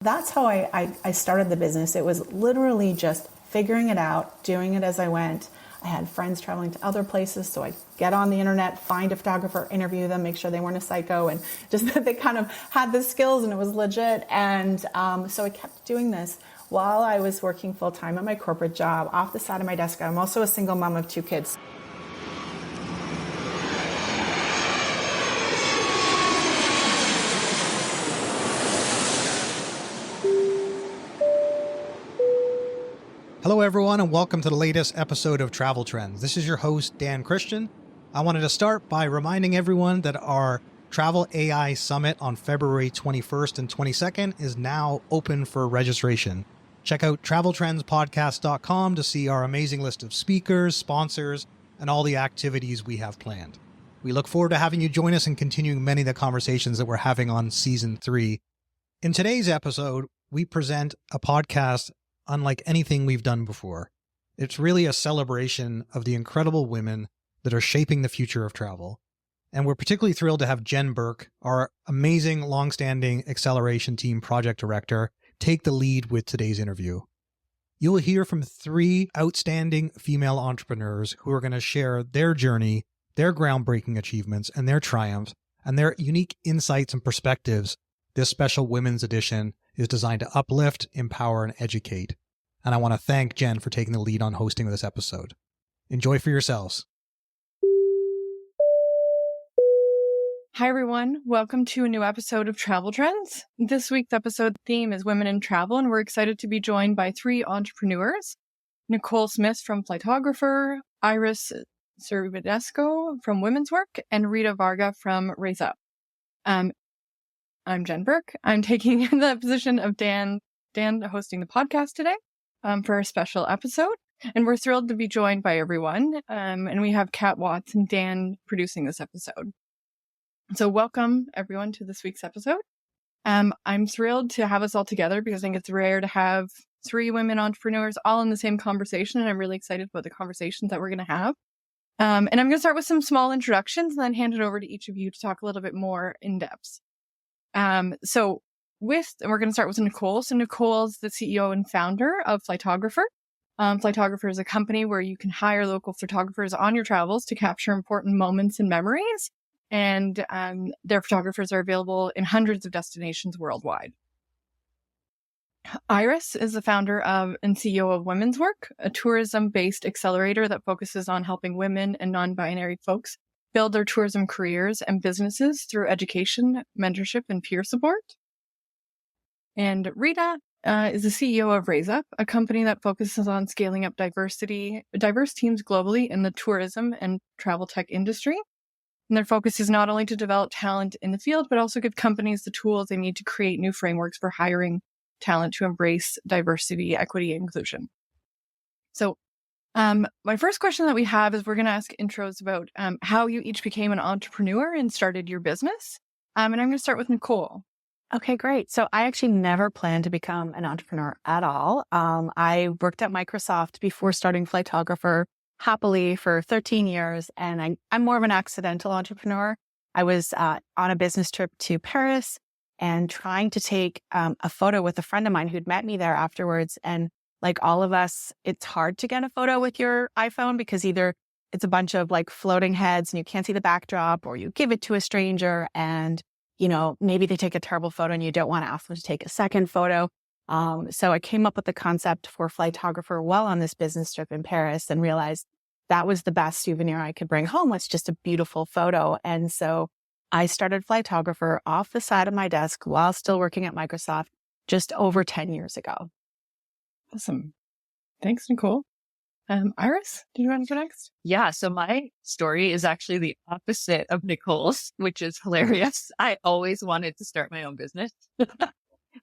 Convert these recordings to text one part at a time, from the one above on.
That's how I started the business. It was literally just figuring it out, doing it as I went. I had friends traveling to other places, so I'd get on the internet, find a photographer, interview them, make sure they weren't a psycho, and just that they kind of had the skills and it was legit. And so I kept doing this while I was working full-time at my corporate job, off the side of my desk. I'm also a single mom of 2 kids. Hello, everyone, and welcome to the latest episode of Travel Trends. This is your host, Dan Christian. I wanted to start by reminding everyone that our Travel AI Summit on February 21st and 22nd is now open for registration. Check out traveltrendspodcast.com to see our amazing list of speakers, sponsors, and all the activities we have planned. We look forward to having you join us and continuing many of the conversations that we're having on Season 3. In today's episode, we present a podcast unlike anything we've done before. It's really a celebration of the incredible women that are shaping the future of travel. And we're particularly thrilled to have Jen Burke, our amazing longstanding acceleration team project director, take the lead with today's interview. You'll hear from 3 outstanding female entrepreneurs who are going to share their journey, their groundbreaking achievements, and their triumphs, and their unique insights and perspectives. This special women's edition is designed to uplift, empower, and educate. And I want to thank Jen for taking the lead on hosting this episode. Enjoy for yourselves. Hi, everyone. Welcome to a new episode of Travel Trends. This week's episode theme is Women in Travel, and we're excited to be joined by 3 entrepreneurs. Nicole Smith from Flytographer, Iris Serbanescu from wmnsWORK, and Rita Varga from RaizUp. I'm Jen Burke. I'm taking the position of Dan hosting the podcast today for a special episode. And we're thrilled to be joined by everyone. And we have Kat Watts and Dan producing this episode. So welcome, everyone, to this week's episode. I'm thrilled to have us all together because I think it's rare to have 3 women entrepreneurs all in the same conversation. And I'm really excited about the conversations that we're going to have. And I'm going to start with some small introductions and then hand it over to each of you to talk a little bit more in depth. And we're going to start with Nicole. So Nicole's the CEO and founder of Flytographer. Flytographer is a company where you can hire local photographers on your travels to capture important moments and memories. And their photographers are available in hundreds of destinations worldwide. Iris is the founder of and CEO of wmnsWORK, a tourism-based accelerator that focuses on helping women and non-binary folks build their tourism careers and businesses through education, mentorship, and peer support. And Rita is the CEO of RaizUp, a company that focuses on scaling up diverse teams globally in the tourism and travel tech industry. And their focus is not only to develop talent in the field, but also give companies the tools they need to create new frameworks for hiring talent to embrace diversity, equity, and inclusion. So my first question that we have is we're going to ask intros about how you each became an entrepreneur and started your business. And I'm going to start with Nicole. Okay, great. So I actually never planned to become an entrepreneur at all. I worked at Microsoft before starting Flytographer happily for 13 years, and I'm more of an accidental entrepreneur. I was on a business trip to Paris and trying to take a photo with a friend of mine who'd met me there afterwards. And like all of us, it's hard to get a photo with your iPhone because either it's a bunch of like floating heads and you can't see the backdrop, or you give it to a stranger and, you know, maybe they take a terrible photo and you don't want to ask them to take a second photo. So I came up with the concept for Flytographer while on this business trip in Paris and realized that was the best souvenir I could bring home, was just a beautiful photo. And so I started Flytographer off the side of my desk while still working at Microsoft just over 10 years ago. Awesome. Thanks, Nicole. Iris, do you want to go next? Yeah, so my story is actually the opposite of Nicole's, which is hilarious. I always wanted to start my own business.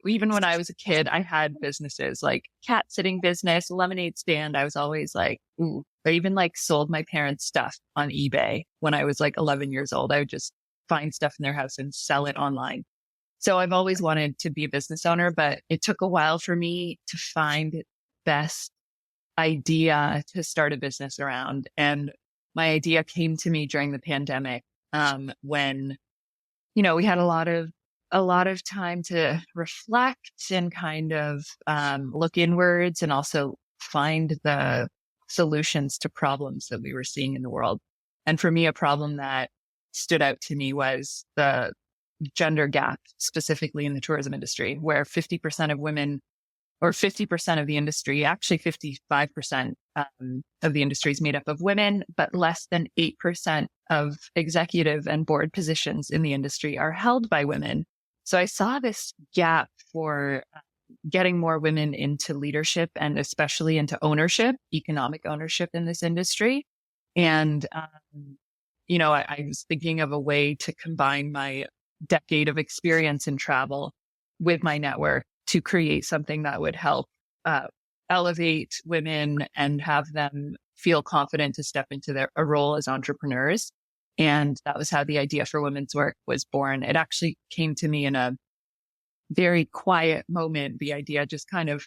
Even when I was a kid, I had businesses like cat sitting business, lemonade stand. I was always like, ooh. I even like sold my parents' stuff on eBay when I was like 11 years old. I would just find stuff in their house and sell it online. So I've always wanted to be a business owner, but it took a while for me to find the best idea to start a business around. And my idea came to me during the pandemic, when, you know, we had a lot of a lot of time to reflect and kind of look inwards and also find the solutions to problems that we were seeing in the world. And for me, a problem that stood out to me was the gender gap, specifically in the tourism industry, where 50% of women, or 50% of the industry, actually 55% of the industry is made up of women, but less than 8% of executive and board positions in the industry are held by women. So I saw this gap for getting more women into leadership and especially into ownership, economic ownership in this industry. And, I was thinking of a way to combine my decade of experience in travel with my network to create something that would help elevate women and have them feel confident to step into a role as entrepreneurs. And that was how the idea for wmnsWORK was born. It actually came to me in a very quiet moment. The idea just kind of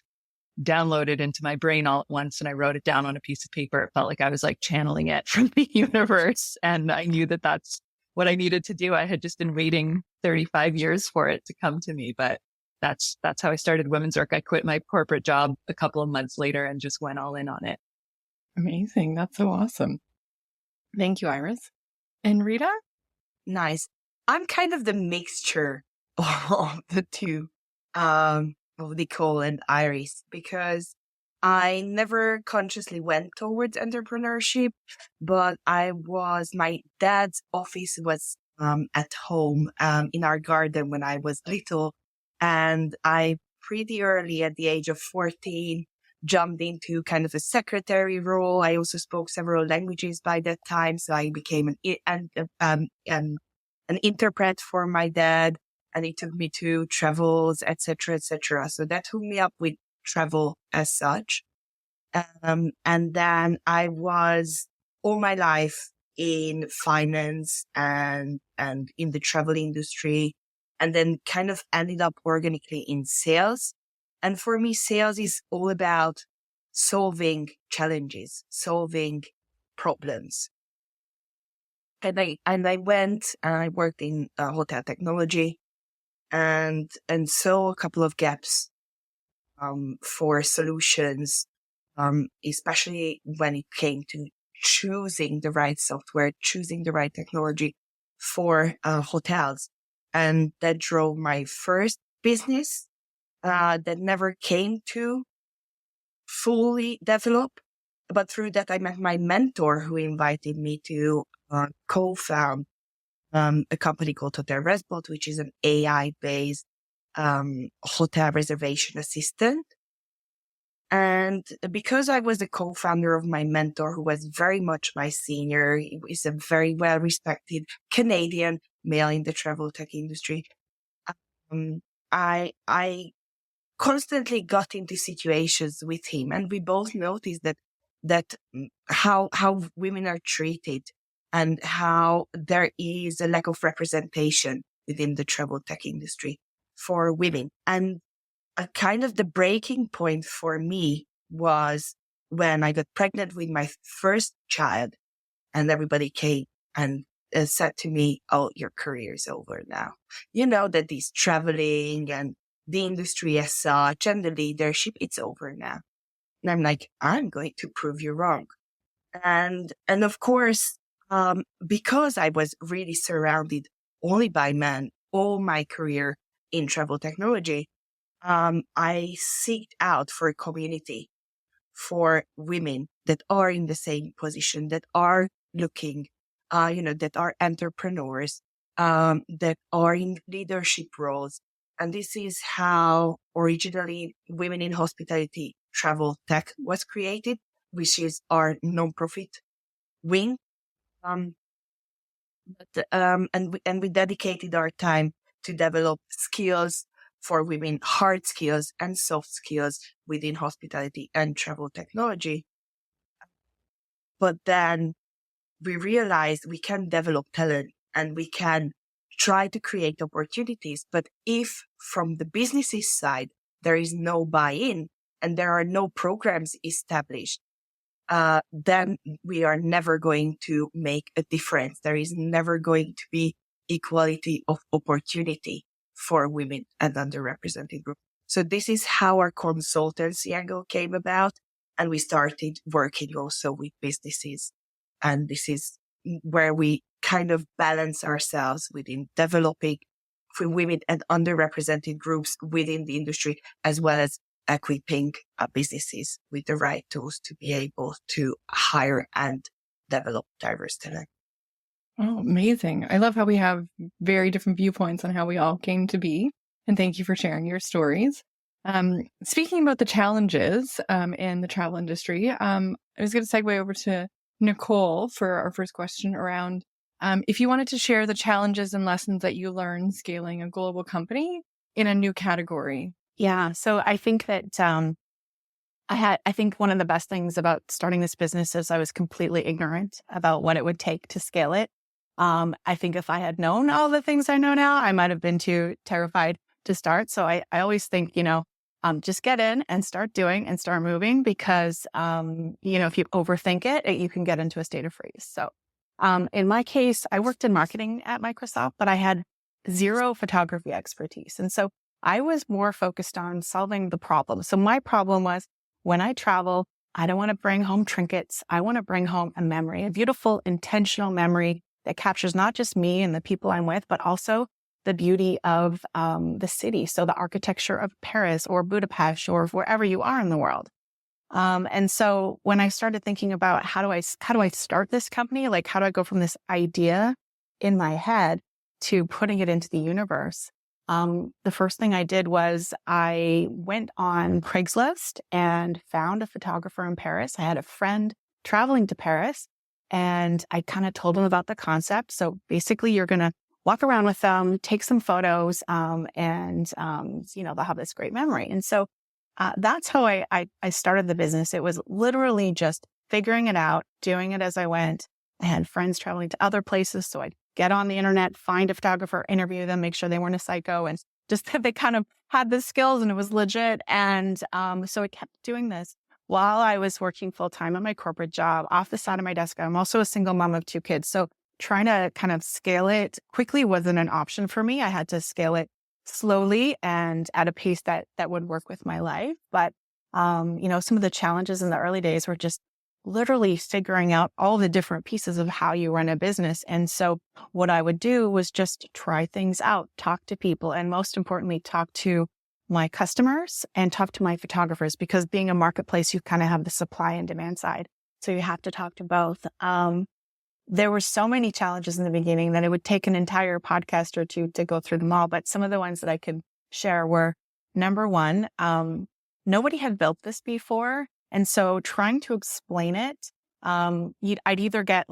downloaded into my brain all at once, and I wrote it down on a piece of paper. It felt like I was like channeling it from the universe. And I knew that that's what I needed to do. I had just been waiting 35 years for it to come to me, but that's how I started wmnsWORK. I quit my corporate job a couple of months later and just went all in on it. Amazing. That's so awesome. Thank you, Iris. And Rita? Nice. I'm kind of the mixture of the two, of Nicole and Iris, because I never consciously went towards entrepreneurship, but my dad's office was at home in our garden when I was little. And I pretty early at the age of 14 jumped into kind of a secretary role. I also spoke several languages by that time. So I became an interpret for my dad, and he took me to travels, etc., etc. So that hooked me up with travel as such. And then I was all my life in finance and in the travel industry, and then kind of ended up organically in sales. And for me, sales is all about solving challenges, solving problems. And I went and I worked in hotel technology and saw a couple of gaps for solutions, especially when it came to choosing the right software, choosing the right technology for hotels. And that drove my first business that never came to fully develop. But through that, I met my mentor who invited me to co-found a company called Hotel Resbot, which is an AI-based hotel reservation assistant. And because I was the co-founder of my mentor, who was very much my senior, he is a very well-respected Canadian male in the travel tech industry, I constantly got into situations with him, and we both noticed that how women are treated and how there is a lack of representation within the travel tech industry for women. And a kind of the breaking point for me was when I got pregnant with my first child, and everybody came and said to me, "Oh, your career is over now. You know that this traveling and the industry as such and the leadership, it's over now." And I'm like, I'm going to prove you wrong. And of course, because I was really surrounded only by men all my career in travel technology, I seeked out for a community for women that are in the same position, that are looking, that are entrepreneurs, that are in leadership roles. And this is how originally Women in Hospitality Travel Tech was created, which is our nonprofit wing. And we dedicated our time to develop skills for women, hard skills and soft skills within hospitality and travel technology. But then we realized we can develop talent and we can try to create opportunities. But if from the business's side, there is no buy-in and there are no programs established, then we are never going to make a difference. There is never going to be equality of opportunity for women and underrepresented groups. So this is how our consultancy angle came about. And we started working also with businesses. And this is where we kind of balance ourselves within developing for women and underrepresented groups within the industry, as well as equipping businesses with the right tools to be able to hire and develop diverse talent. Oh, amazing. I love how we have very different viewpoints on how we all came to be. And thank you for sharing your stories. Speaking about the challenges in the travel industry, I was going to segue over to Nicole for our first question around if you wanted to share the challenges and lessons that you learned scaling a global company in a new category. Yeah. So I think that I think one of the best things about starting this business is I was completely ignorant about what it would take to scale it. I think if I had known all the things I know now, I might have been too terrified to start. So I always think, just get in and start doing and start moving because, if you overthink it, you can get into a state of freeze. So in my case, I worked in marketing at Microsoft, but I had zero photography expertise. And so I was more focused on solving the problem. So my problem was when I travel, I don't want to bring home trinkets. I want to bring home a memory, a beautiful, intentional memory that captures not just me and the people I'm with, but also the beauty of the city. So the architecture of Paris or Budapest or wherever you are in the world. And so when I started thinking about how do I start this company? Like, how do I go from this idea in my head to putting it into the universe? The first thing I did was I went on Craigslist and found a photographer in Paris. I had a friend traveling to Paris and I kind of told him about the concept. So basically you're going to walk around with them, take some photos, and they'll have this great memory. And so that's how I started the business. It was literally just figuring it out, doing it as I went. I had friends traveling to other places. So I'd get on the internet, find a photographer, interview them, make sure they weren't a psycho, and just that they kind of had the skills and it was legit. And so I kept doing this while I was working full time at my corporate job off the side of my desk. I'm also a single mom of 2 kids. So trying to kind of scale it quickly wasn't an option for me. I had to scale it slowly and at a pace that would work with my life. But, some of the challenges in the early days were just literally figuring out all the different pieces of how you run a business. And so what I would do was just try things out, talk to people, and most importantly, talk to my customers and talk to my photographers, because being a marketplace, you kind of have the supply and demand side. So you have to talk to both. There were so many challenges in the beginning that it would take an entire podcast or two to go through them all. But some of the ones that I could share were, number one, nobody had built this before. And so trying to explain it, I'd either get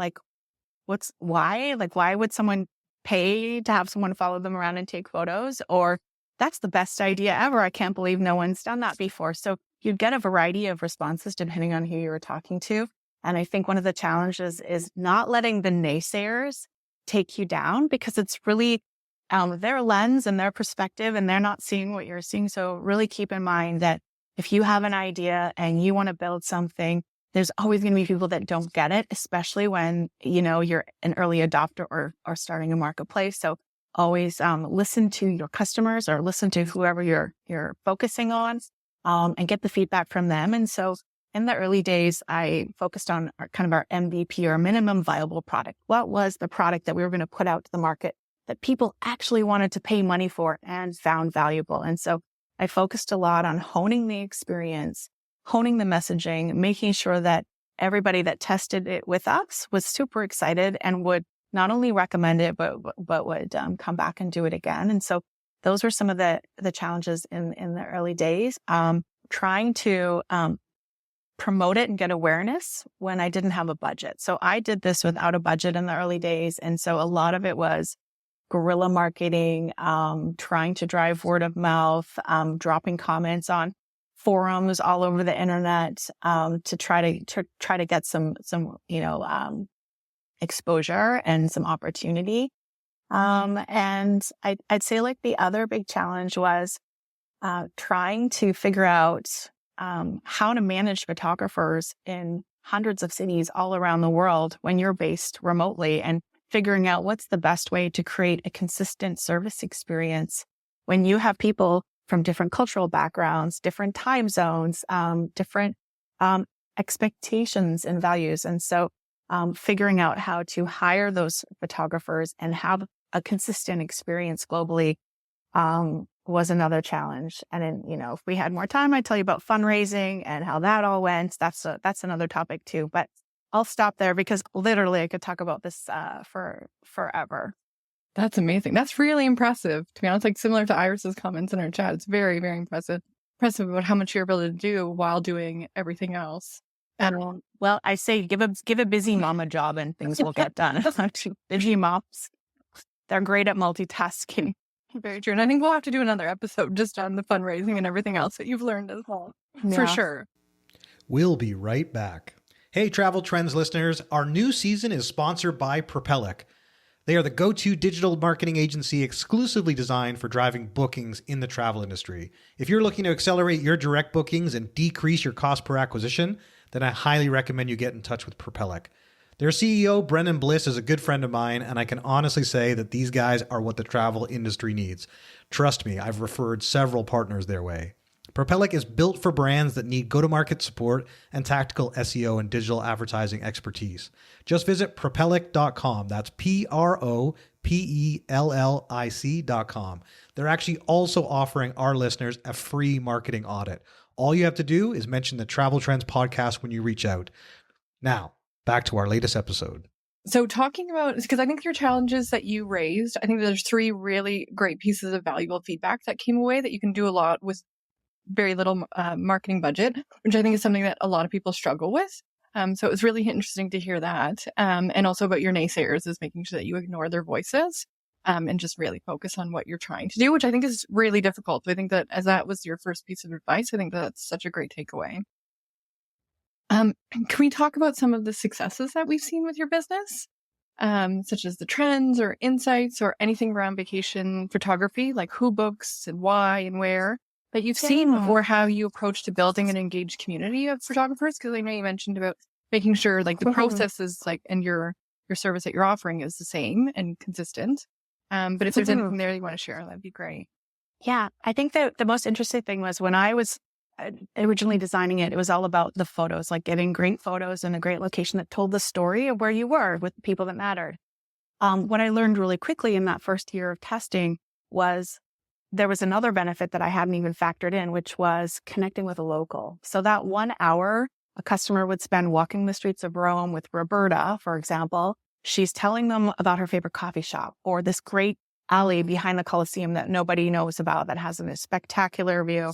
why would someone pay to have someone follow them around and take photos? Or that's the best idea ever. I can't believe no one's done that before. So you'd get a variety of responses depending on who you were talking to. And I think one of the challenges is not letting the naysayers take you down, because it's really their lens and their perspective, and they're not seeing what you're seeing. So really keep in mind that if you have an idea and you want to build something, there's always going to be people that don't get it, especially when, you're an early adopter or starting a marketplace. So always listen to your customers or listen to whoever you're focusing on and get the feedback from them. And so in the early days, I focused on our MVP, or minimum viable product. What was the product that we were going to put out to the market that people actually wanted to pay money for and found valuable? And so I focused a lot on honing the experience, honing the messaging, making sure that everybody that tested it with us was super excited and would not only recommend it, but would come back and do it again. And so those were some of the challenges in the early days. Trying to promote it and get awareness when I didn't have a budget. So I did this without a budget in the early days. And so a lot of it was guerrilla marketing, trying to drive word of mouth, dropping comments on forums all over the internet, to try to get some exposure and some opportunity. And I'd say the other big challenge was trying to figure out how to manage photographers in hundreds of cities all around the world when you're based remotely, and figuring out what's the best way to create a consistent service experience when you have people from different cultural backgrounds, different time zones, different expectations and values. And so figuring out how to hire those photographers and have a consistent experience globally was another challenge. And then, if we had more time, I'd tell you about fundraising and how that all went. That's another topic too. But I'll stop there because literally I could talk about this for forever. That's amazing. That's really impressive. To be honest, like similar to Iris's comments in our chat, it's very, very impressive. Impressive about how much you're able to do while doing everything else. Well, I say give a busy mom a job and things will get done. Busy moms, they're great at multitasking. Very true. And I think we'll have to do another episode just on the fundraising and everything else that you've learned as well. Yeah. For sure. We'll be right back. Hey, Travel Trends listeners, our new season is sponsored by Propelic. They are the go-to digital marketing agency exclusively designed for driving bookings in the travel industry. If you're looking to accelerate your direct bookings and decrease your cost per acquisition, then I highly recommend you get in touch with Propelic. Their CEO, Brendan Bliss, is a good friend of mine, and I can honestly say that these guys are what the travel industry needs. Trust me, I've referred several partners their way. Propelic is built for brands that need go-to-market support and tactical SEO and digital advertising expertise. Just visit propelic.com. That's propellic.com. They're actually also offering our listeners a free marketing audit. All you have to do is mention the Travel Trends podcast when you reach out. Now, back to our latest episode. So talking about, because I think your challenges that you raised, I think there's 3 really great pieces of valuable feedback that came away that you can do a lot with very little marketing budget, which I think is something that a lot of people struggle with. So it was really interesting to hear that. And also about your naysayers is making sure that you ignore their voices and just really focus on what you're trying to do, which I think is really difficult. So I think that as that was your first piece of advice, I think that's such a great takeaway. Can we talk about some of the successes that we've seen with your business, such as the trends or insights or anything around vacation photography, like who books and why and where that you've seen, or how you approach to building an engaged community of photographers? Because I know you mentioned about making sure like the process is like, and your service that you're offering is the same and consistent. But if there's anything there you want to share, that'd be great. Yeah, I think that the most interesting thing was when I was originally designing it, it was all about the photos, like getting great photos in a great location that told the story of where you were with the people that mattered. What I learned really quickly in that first year of testing was there was another benefit that I hadn't even factored in, which was connecting with a local. So that 1 hour a customer would spend walking the streets of Rome with Roberta, for example, she's telling them about her favorite coffee shop or this great alley behind the Colosseum that nobody knows about that has a spectacular view.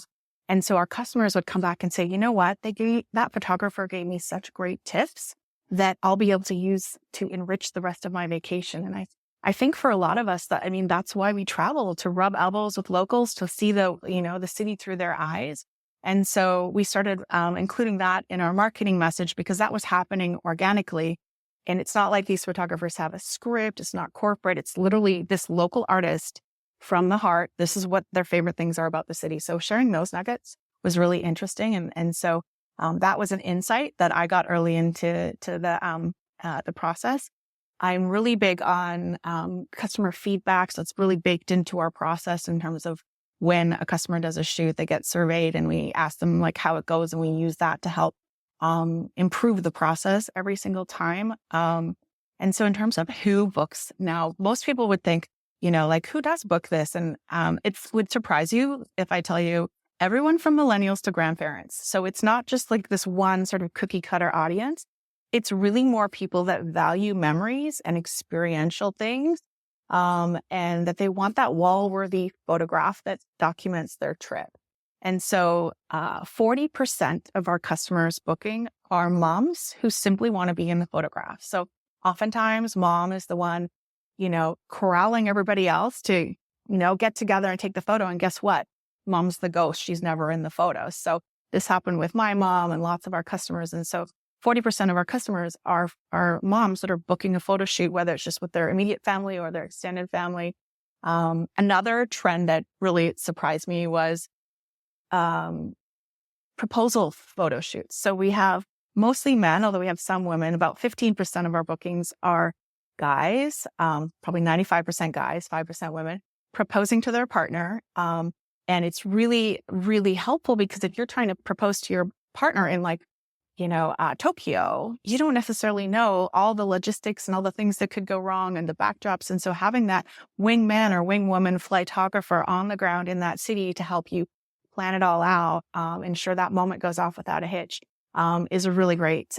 And so our customers would come back and say, you know what, that photographer gave me such great tips that I'll be able to use to enrich the rest of my vacation. And I think for a lot of us that's why we travel, to rub elbows with locals, to see the city through their eyes. And so we started including that in our marketing message because that was happening organically. And it's not like these photographers have a script. It's not corporate. It's literally this local artist from the heart. This is what their favorite things are about the city. So sharing those nuggets was really interesting. And so that was an insight that I got early into the process. I'm really big on customer feedback. So it's really baked into our process in terms of when a customer does a shoot, they get surveyed and we ask them like how it goes. And we use that to help improve the process every single time. And so in terms of who books now, most people would think, like who does book this? And it would surprise you if I tell you everyone from millennials to grandparents. So it's not just like this one sort of cookie cutter audience. It's really more people that value memories and experiential things, and that they want that wall-worthy photograph that documents their trip. And so 40% of our customers booking are moms who simply want to be in the photograph. So oftentimes mom is the one, corralling everybody else to, get together and take the photo. And guess what? Mom's the ghost. She's never in the photo. So this happened with my mom and lots of our customers. And so 40% of our customers are moms that are booking a photo shoot, whether it's just with their immediate family or their extended family. Another trend that really surprised me was proposal photo shoots. So we have mostly men, although we have some women. About 15% of our bookings are guys, probably 95% guys, 5% women. proposing to their partner. And it's really, really helpful because if you're trying to propose to your partner in like, Tokyo, you don't necessarily know all the logistics and all the things that could go wrong and the backdrops. And so having that wingman or wingwoman flytographer on the ground in that city to help you plan it all out, ensure that moment goes off without a hitch, is a really great,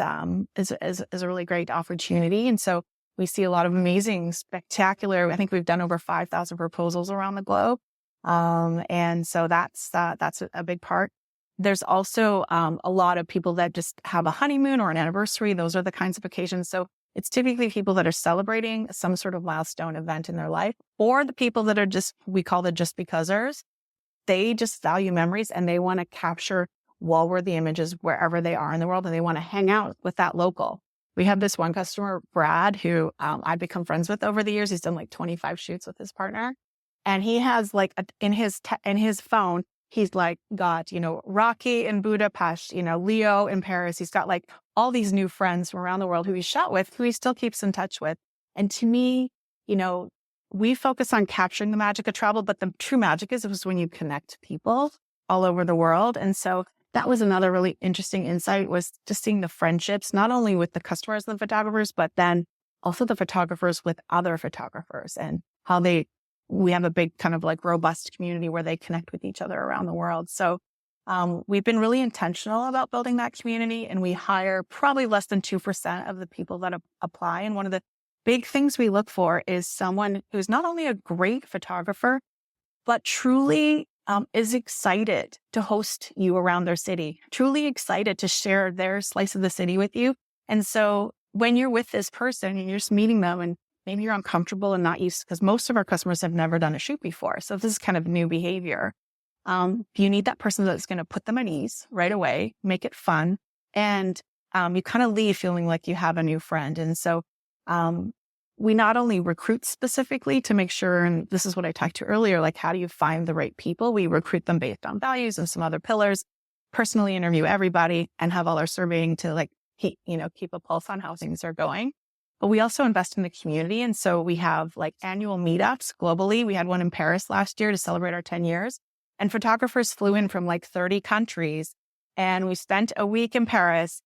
is a really great opportunity. And so we see a lot of amazing, spectacular, I think we've done over 5,000 proposals around the globe. And so that's a big part. There's also a lot of people that just have a honeymoon or an anniversary. Those are the kinds of occasions. So it's typically people that are celebrating some sort of milestone event in their life, or the people that are we call the just becauseers. They just value memories and they want to capture wall-worthy images wherever they are in the world, and they want to hang out with that local. We have this one customer, Brad, who I've become friends with over the years. He's done like 25 shoots with his partner. And he has like in his phone, he's like got, Rocky in Budapest, Leo in Paris. He's got like all these new friends from around the world who he shot with, who he still keeps in touch with. And to me, we focus on capturing the magic of travel, but the true magic was when you connect people all over the world. And so that was another really interesting insight, was just seeing the friendships, not only with the customers and the photographers, but then also the photographers with other photographers, and how we have a big kind of like robust community where they connect with each other around the world. So we've been really intentional about building that community, and we hire probably less than 2% of the people that apply. And one of the big things we look for is someone who's not only a great photographer, but truly is excited to host you around their city, truly excited to share their slice of the city with you. And so when you're with this person and you're just meeting them, and maybe you're uncomfortable and not used, because most of our customers have never done a shoot before. So this is kind of new behavior. You need that person that's going to put them at ease right away, make it fun. And you kind of leave feeling like you have a new friend. And so we not only recruit specifically to make sure, and this is what I talked to earlier, like how do you find the right people? We recruit them based on values and some other pillars, personally interview everybody, and have all our surveying to like, keep a pulse on how things are going. But we also invest in the community. And so we have like annual meetups globally. We had one in Paris last year to celebrate our 10 years. And photographers flew in from like 30 countries. And we spent a week in Paris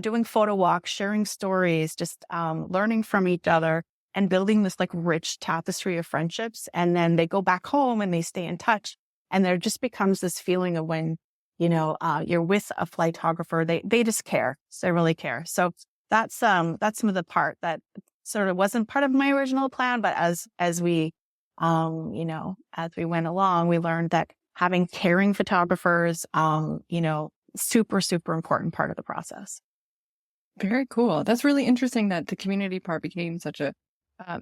doing photo walks, sharing stories, just learning from each other and building this like rich tapestry of friendships. And then they go back home and they stay in touch. And there just becomes this feeling of when, you're with a flightographer, they just care. So they really care. So that's some of the part that sort of wasn't part of my original plan. But as we went along, we learned that having caring photographers, super, super important part of the process. Very cool. That's really interesting that the community part became such an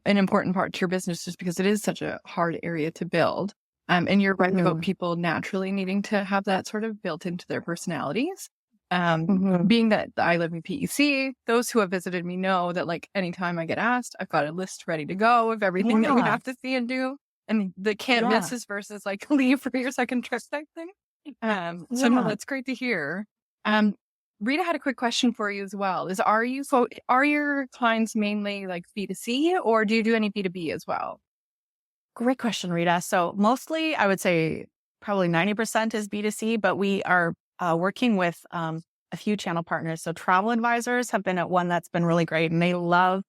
important part to your business, just because it is such a hard area to build. And you're right about people naturally needing to have that sort of built into their personalities. Being that I live in PEC, those who have visited me know that like anytime I get asked, I've got a list ready to go of everything that we have to see and do. And the can't misses versus like leave for your second trip type thing. So no, that's great to hear. Rita had a quick question for you as well. Are your clients mainly like B2C, or do you do any B2B as well? Great question, Rita. So mostly I would say probably 90% is B2C, but we are working with a few channel partners. So travel advisors have been at one that's been really great, and they love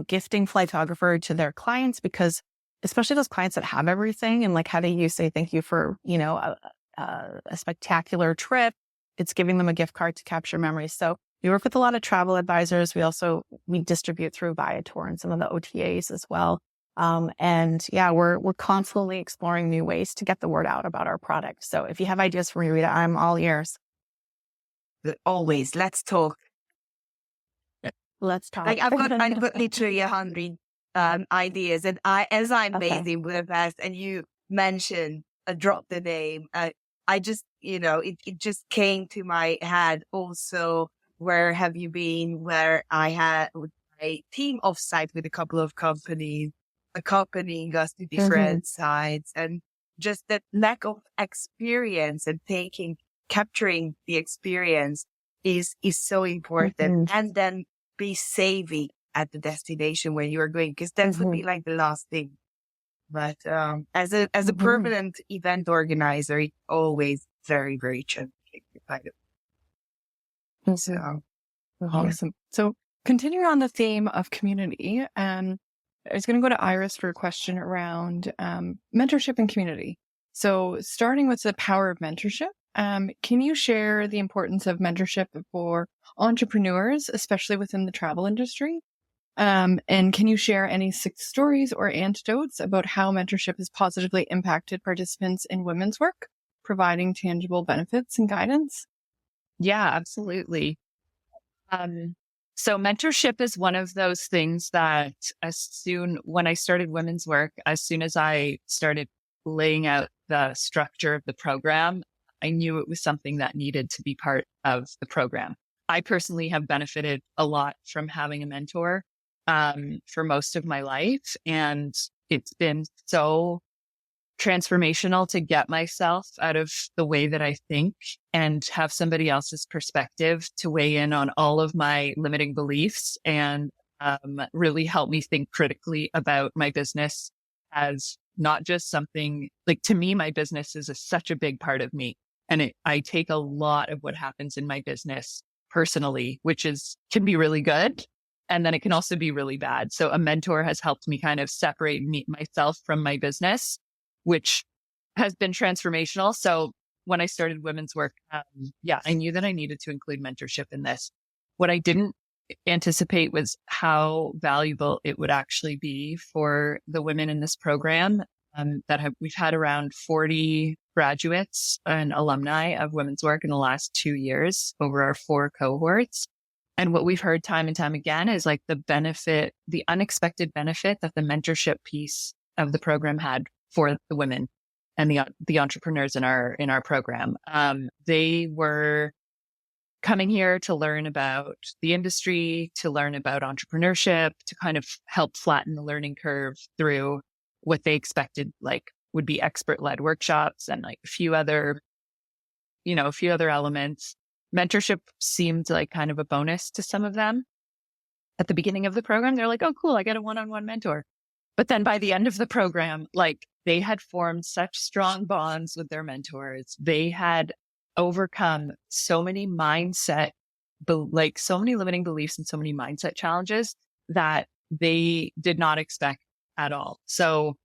gifting Flytographer to their clients, because especially those clients that have everything, and like how do you say thank you for a spectacular trip? It's giving them a gift card to capture memories. So we work with a lot of travel advisors. We distribute through Viator and some of the OTAs as well. We're constantly exploring new ways to get the word out about our product. So if you have ideas for me, Rita, I'm all ears. Always. Let's talk. Let's talk. Like I've got literally 100 ideas, and as I'm based in Budapest, and you mentioned drop the name, I just it just came to my head. Also, where have you been? Where I had a team offsite with a couple of companies, accompanying us to different sites, and just that lack of experience and capturing the experience is so important. And then be savvy at the destination where you are going, because that would be like the last thing. But as a permanent event organizer, it's always very, very challenging. So, Awesome. So continuing on the theme of community, I was going to go to Iris for a question around mentorship and community. So starting with the power of mentorship, can you share the importance of mentorship for entrepreneurs, especially within the travel industry? And can you share any stories or anecdotes about how mentorship has positively impacted participants in women's work, providing tangible benefits and guidance? Yeah, absolutely. So mentorship is one of those things that when I started women's work, as soon as I started laying out the structure of the program, I knew it was something that needed to be part of the program. I personally have benefited a lot from having a mentor for most of my life. And it's been so transformational to get myself out of the way that I think and have somebody else's perspective to weigh in on all of my limiting beliefs and really help me think critically about my business as not just something like, to me, my business is such a big part of me. And I take a lot of what happens in my business personally, which can be really good. And then it can also be really bad. So a mentor has helped me kind of separate myself from my business, which has been transformational. So when I started women's work, I knew that I needed to include mentorship in this. What I didn't anticipate was how valuable it would actually be for the women in this program. We've had around 40 graduates and alumni of women's work in the last 2 years over our 4 cohorts. And what we've heard time and time again is like the unexpected benefit that the mentorship piece of the program had for the women and the entrepreneurs in our program. They were coming here to learn about the industry, to learn about entrepreneurship, to kind of help flatten the learning curve through what they expected, like would be expert-led workshops and like a few other elements. Mentorship seemed like kind of a bonus to some of them. At the beginning of the program, they're like, oh, cool, I get a one-on-one mentor. But then by the end of the program, like they had formed such strong bonds with their mentors. They had overcome so many so many limiting beliefs and so many mindset challenges that they did not expect at all. So,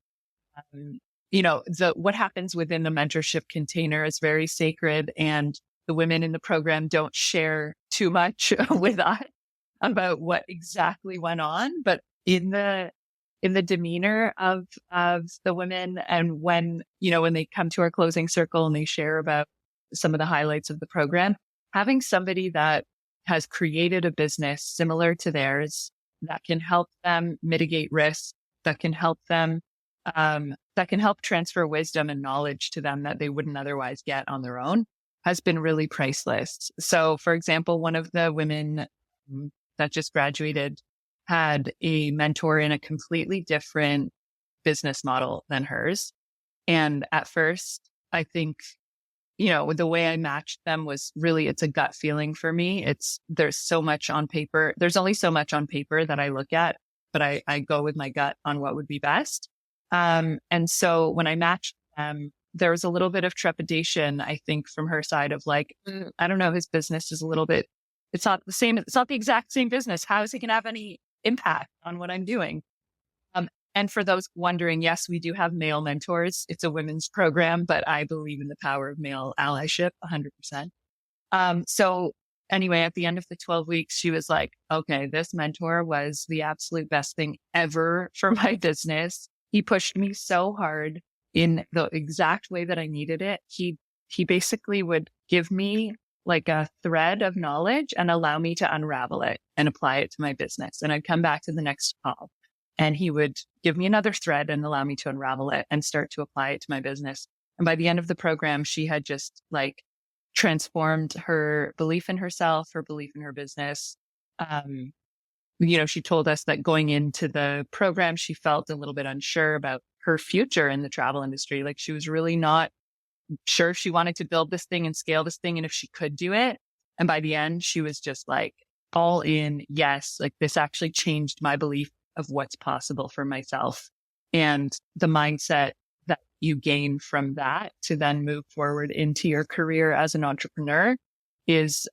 what happens within the mentorship container is very sacred, and the women in the program don't share too much with us about what exactly went on, but in the demeanor of the women, and when they come to our closing circle and they share about some of the highlights of the program, having somebody that has created a business similar to theirs that can help them mitigate risk, that can help them, that can help transfer wisdom and knowledge to them that they wouldn't otherwise get on their own, has been really priceless. So, for example, one of the women that just graduated had a mentor in a completely different business model than hers. And at first, I think, the way I matched them was really, it's a gut feeling for me. There's so much on paper. There's only so much on paper that I look at, but I go with my gut on what would be best. And so when I matched them, there was a little bit of trepidation, I think, from her side of like, I don't know, his business is a little bit, it's not the same. It's not the exact same business. How is he going to have any impact on what I'm doing? And for those wondering, yes, we do have male mentors. It's a women's program, but I believe in the power of male allyship 100%. So anyway, at the end of the 12 weeks, she was like, okay, this mentor was the absolute best thing ever for my business. He pushed me so hard in the exact way that I needed it. He basically would give me like a thread of knowledge and allow me to unravel it and apply it to my business. And I'd come back to the next call and he would give me another thread and allow me to unravel it and start to apply it to my business. And by the end of the program, she had just like transformed her belief in herself, her belief in her business. She told us that going into the program, she felt a little bit unsure about her future in the travel industry. Like she was really not sure if she wanted to build this thing and scale this thing and if she could do it. And by the end, she was just like all in. Yes, like this actually changed my belief of what's possible for myself. and the mindset that you gain from that to then move forward into your career as an entrepreneur is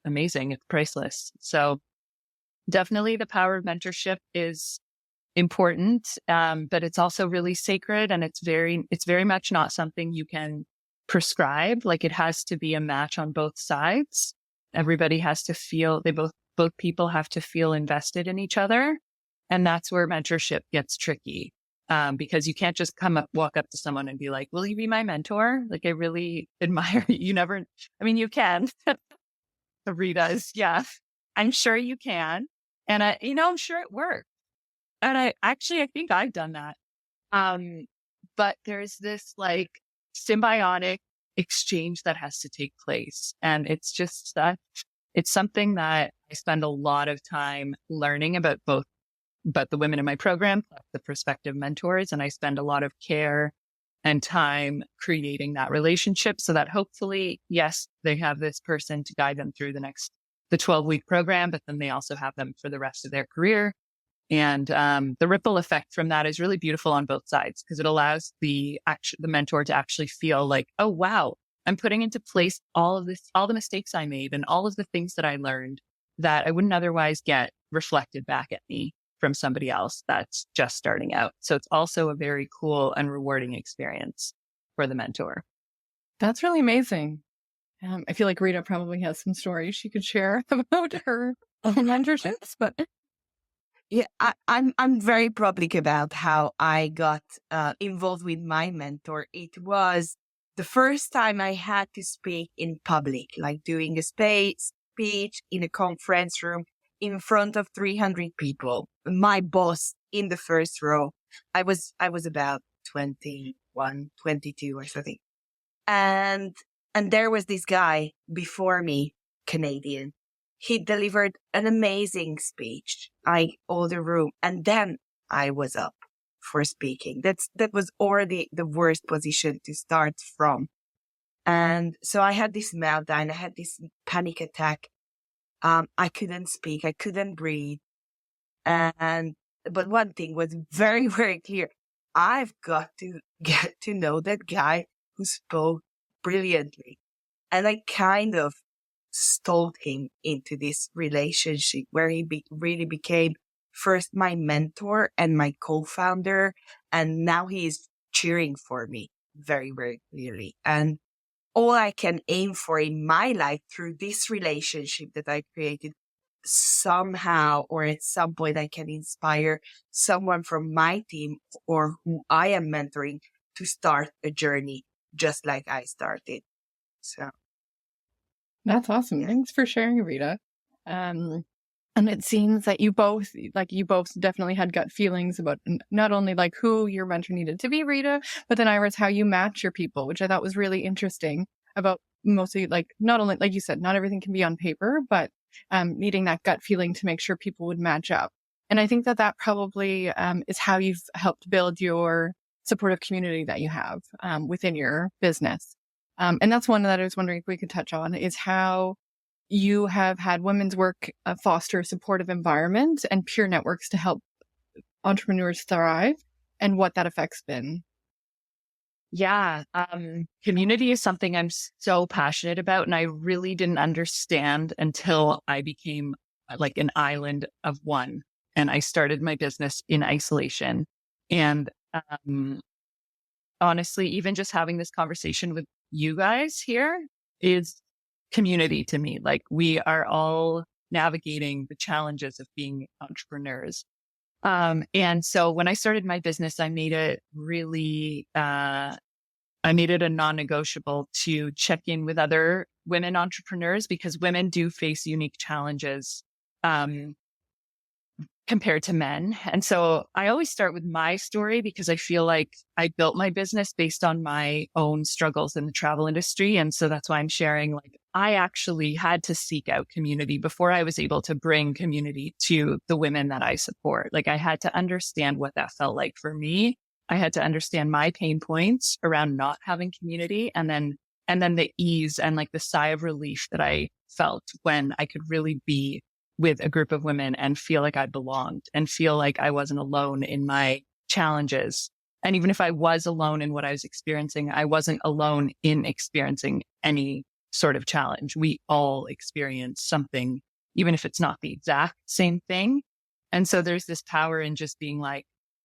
amazing. It's priceless. So definitely the power of mentorship is important. But it's also really sacred, and it's very much not something you can prescribe. Like, it has to be a match on both sides. Everybody has to feel, both people have to feel invested in each other. And that's where mentorship gets tricky. Because you can't just walk up to someone and be like, will you be my mentor? Like, I really admire you. You can. Rita's, yeah, I'm sure you can. And I'm sure it works. And I think I've done that. But there's this like symbiotic exchange that has to take place. And it's just that it's something that I spend a lot of time learning about the women in my program, plus the prospective mentors. And I spend a lot of care and time creating that relationship so that hopefully, yes, they have this person to guide them through the 12-week program, but then they also have them for the rest of their career. And the ripple effect from that is really beautiful on both sides, because it allows the mentor to actually feel like, oh, wow, I'm putting into place all the mistakes I made and all of the things that I learned that I wouldn't otherwise get reflected back at me from somebody else that's just starting out. So it's also a very cool and rewarding experience for the mentor. That's really amazing. I feel like Rita probably has some stories she could share about her own mentorships, but Yeah, I'm very public about how I got involved with my mentor. It was the first time I had to speak in public, like doing a speech in a conference room in front of 300 people. My boss in the first row. I was about 21, 22 or something. And there was this guy before me, Canadian. He delivered an amazing speech. I all the room, and then I was up for speaking. That was already the worst position to start from. And so I had this meltdown. I had this panic attack. I couldn't speak. I couldn't breathe. But one thing was very, very clear. I've got to get to know that guy who spoke brilliantly. And I kind of stalled him into this relationship where he really became first my mentor and my co-founder. And now he is cheering for me very, very clearly. And all I can aim for in my life through this relationship that I created, somehow or at some point I can inspire someone from my team or who I am mentoring to start a journey just like I started. So that's awesome. Yeah. Thanks for sharing, Rita. And it seems that you both definitely had gut feelings about not only like who your mentor needed to be, Rita, but then Iris, how you match your people, which I thought was really interesting about mostly like not only, like you said, not everything can be on paper, but needing that gut feeling to make sure people would match up. And I think that probably is how you've helped build your supportive community that you have within your business. And that's one that I was wondering if we could touch on, is how you have had women's work foster a supportive environment and peer networks to help entrepreneurs thrive, and what that effect's been. Yeah. Community is something I'm so passionate about, and I really didn't understand until I became like an island of one and I started my business in isolation. And honestly, even just having this conversation with you guys here is community to me. Like, we are all navigating the challenges of being entrepreneurs. And so when I started my business, I made it really, I made it a non-negotiable to check in with other women entrepreneurs, because women do face unique challenges, compared to men. And so I always start with my story, because I feel like I built my business based on my own struggles in the travel industry. And so that's why I'm sharing, like, I actually had to seek out community before I was able to bring community to the women that I support. Like, I had to understand what that felt like for me. I had to understand my pain points around not having community, and then the ease and like the sigh of relief that I felt when I could really be with a group of women and feel like I belonged and feel like I wasn't alone in my challenges. And even if I was alone in what I was experiencing, I wasn't alone in experiencing any sort of challenge. We all experience something, even if it's not the exact same thing. And so there's this power in just being like,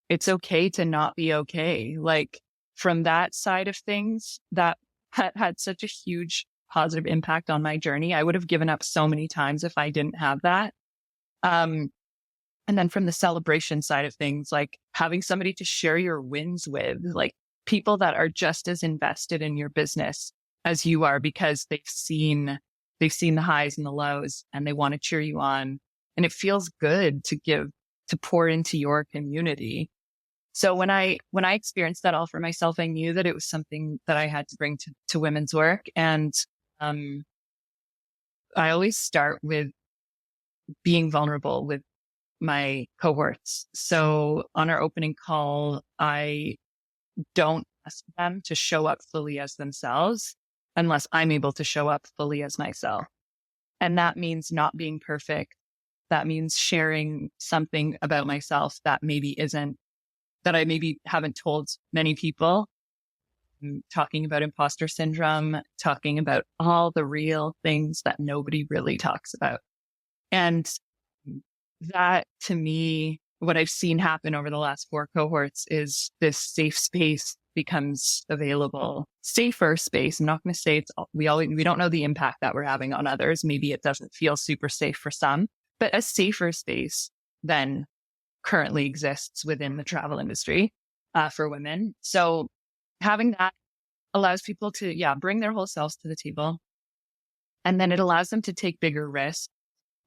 it's okay to not be okay. Like from that side of things, that had such a huge positive impact on my journey. I would have given up so many times if I didn't have that. And then from the celebration side of things, like having somebody to share your wins with, like people that are just as invested in your business as you are, because they've seen the highs and the lows and they want to cheer you on. And it feels good to pour into your community. So when I experienced that all for myself, I knew that it was something that I had to bring to women's work. And, I always start with being vulnerable with my cohorts. So on our opening call, I don't ask them to show up fully as themselves unless I'm able to show up fully as myself. And that means not being perfect. That means sharing something about myself that I maybe haven't told many people. Talking about imposter syndrome, talking about all the real things that nobody really talks about. And that, to me, what I've seen happen over the last 4 cohorts is this safe space becomes available. Safer space. I'm not going to say we don't know the impact that we're having on others. Maybe it doesn't feel super safe for some, but a safer space than currently exists within the travel industry for women. So having that allows people to, bring their whole selves to the table. And then it allows them to take bigger risks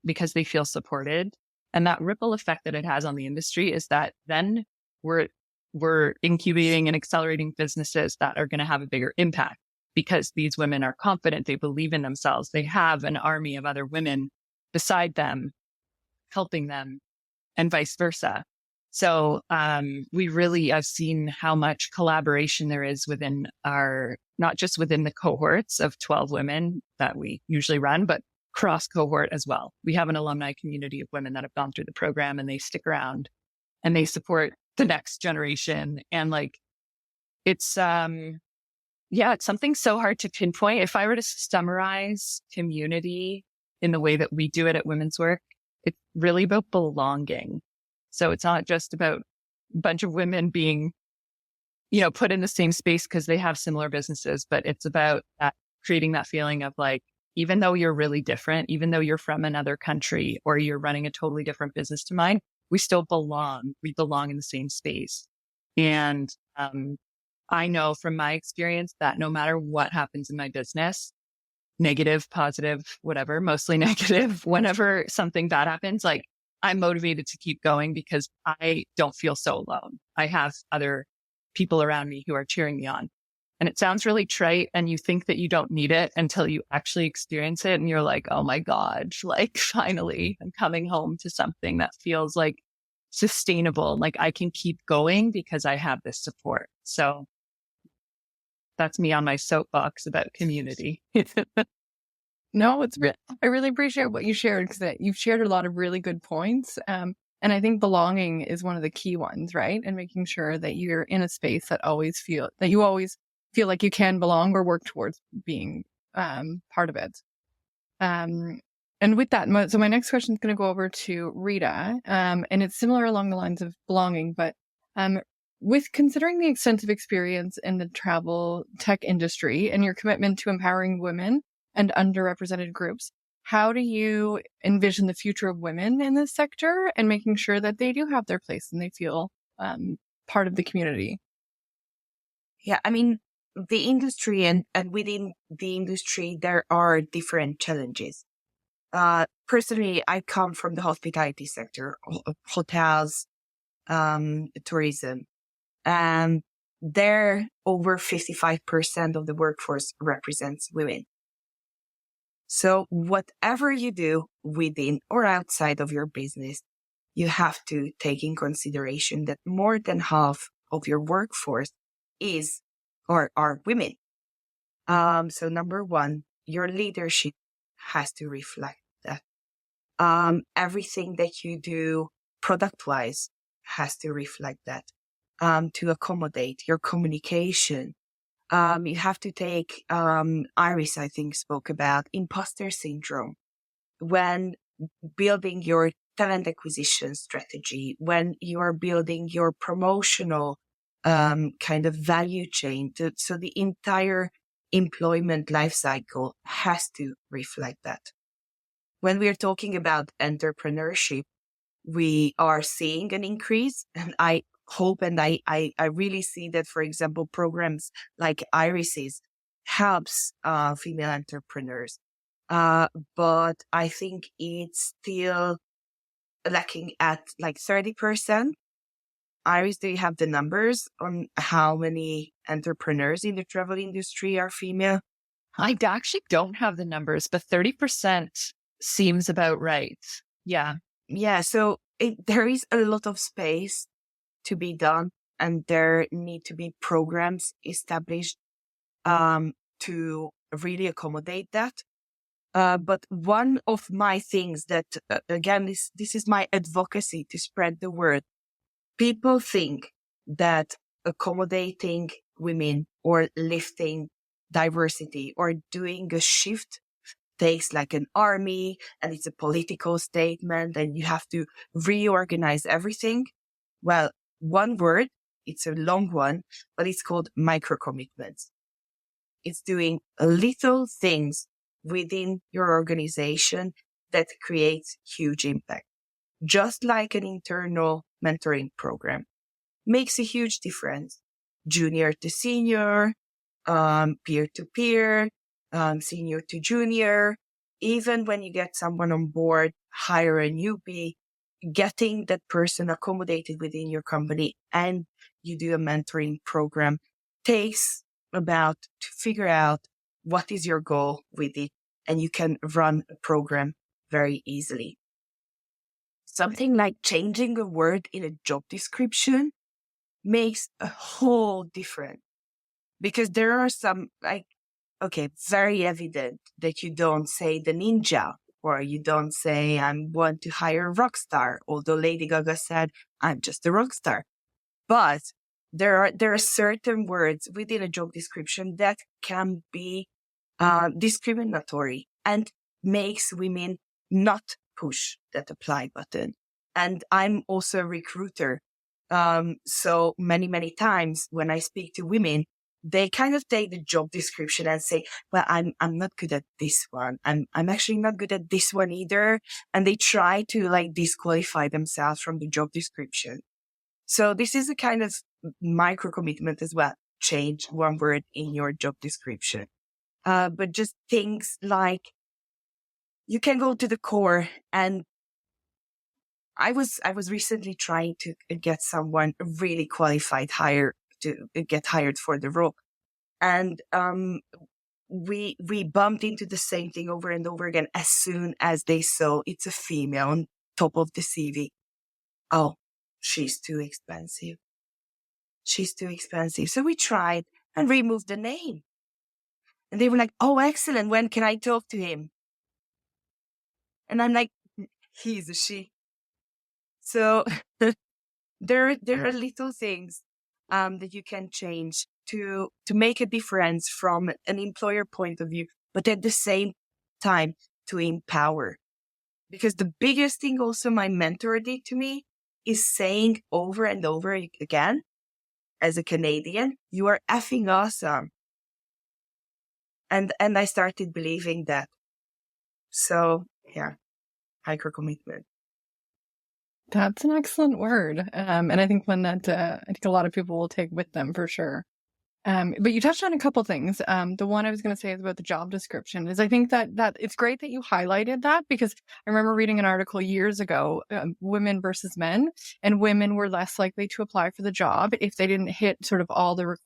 because they feel supported. And that ripple effect that it has on the industry is that then we're incubating and accelerating businesses that are going to have a bigger impact because these women are confident. They believe in themselves. They have an army of other women beside them, helping them, and vice versa. So I've seen how much collaboration there is within not just within the cohorts of 12 women that we usually run, but cross cohort as well. We have an alumni community of women that have gone through the program and they stick around and they support the next generation. And like, it's something so hard to pinpoint. If I were to summarize community in the way that we do it at Women's Work, it's really about belonging. So it's not just about a bunch of women being, put in the same space because they have similar businesses, but it's about creating that feeling of like, even though you're really different, even though you're from another country or you're running a totally different business to mine, we still belong. We belong in the same space. And I know from my experience that no matter what happens in my business, negative, positive, whatever, mostly negative, whenever something bad happens, like I'm motivated to keep going because I don't feel so alone. I have other people around me who are cheering me on. And it sounds really trite and you think that you don't need it until you actually experience it. And you're like, oh my God, like finally I'm coming home to something that feels like sustainable. Like I can keep going because I have this support. So that's me on my soapbox about community. No, I really appreciate what you shared because you've shared a lot of really good points. And I think belonging is one of the key ones, right? And making sure that you're in a space that you always feel like you can belong or work towards being part of it. And with that, so my next question is going to go over to Rita, and it's similar along the lines of belonging, but with considering the extensive experience in the travel tech industry and your commitment to empowering women and underrepresented groups, how do you envision the future of women in this sector and making sure that they do have their place and they feel part of the community? Yeah, I mean, the industry and within the industry, there are different challenges. Personally, I come from the hospitality sector, hotels, tourism, and there over 55% of the workforce represents women. So whatever you do within or outside of your business, you have to take in consideration that more than half of your workforce are women. So number one, your leadership has to reflect that. Everything that you do product-wise has to reflect that, to accommodate your communication. You have to take, Iris, I think, spoke about imposter syndrome. When building your talent acquisition strategy, when you are building your promotional kind of value chain, so the entire employment life cycle has to reflect that. When we're talking about entrepreneurship, we are seeing an increase, and I hope and I really see that, for example, programs like Iris's helps female entrepreneurs. But I think it's still lacking at like 30%. Iris, do you have the numbers on how many entrepreneurs in the travel industry are female? I actually don't have the numbers, but 30% seems about right. Yeah. Yeah. So there is a lot of space to be done, and there need to be programs established to really accommodate that. But one of my things that, again, this is my advocacy to spread the word. People think that accommodating women or lifting diversity or doing a shift takes like an army, and it's a political statement and you have to reorganize everything. Well, one word, it's a long one, but it's called micro commitments. It's doing little things within your organization that creates huge impact. Just like an internal mentoring program makes a huge difference. Junior to senior, peer to peer, senior to junior. Even when you get someone on board, hire a newbie, getting that person accommodated within your company and you do a mentoring program takes about to figure out what is your goal with it, and you can run a program very easily. Something like changing a word in a job description makes a whole difference, because there are some very evident that you don't say the ninja, or you don't say I want to hire a rock star, although Lady Gaga said I'm just a rock star. But there are certain words within a job description that can be discriminatory and makes women not push that apply button. And I'm also a recruiter. So many times when I speak to women, they kind of take the job description and say, well, I'm not good at this one. I'm actually not good at this one either. And they try to like disqualify themselves from the job description. So this is a kind of micro commitment as well. Change one word in your job description. But just things like you can go to the core. And I was recently trying to get someone really qualified to get hired for the role. And we bumped into the same thing over and over again as soon as they saw it's a female on top of the CV. Oh, she's too expensive. She's too expensive. So we tried and removed the name. And they were like, oh, excellent. When can I talk to him? And I'm like, he's a she. So there are little things that you can change to make a difference from an employer point of view, but at the same time to empower. Because the biggest thing also my mentor did to me is saying over and over again, as a Canadian, you are effing awesome. And I started believing that. So yeah, micro commitment. That's an excellent word. And I think one that I think a lot of people will take with them for sure. But you touched on a couple things. The one I was going to say is about the job description is I think that it's great that you highlighted that, because I remember reading an article years ago, women versus men, and women were less likely to apply for the job if they didn't hit sort of all the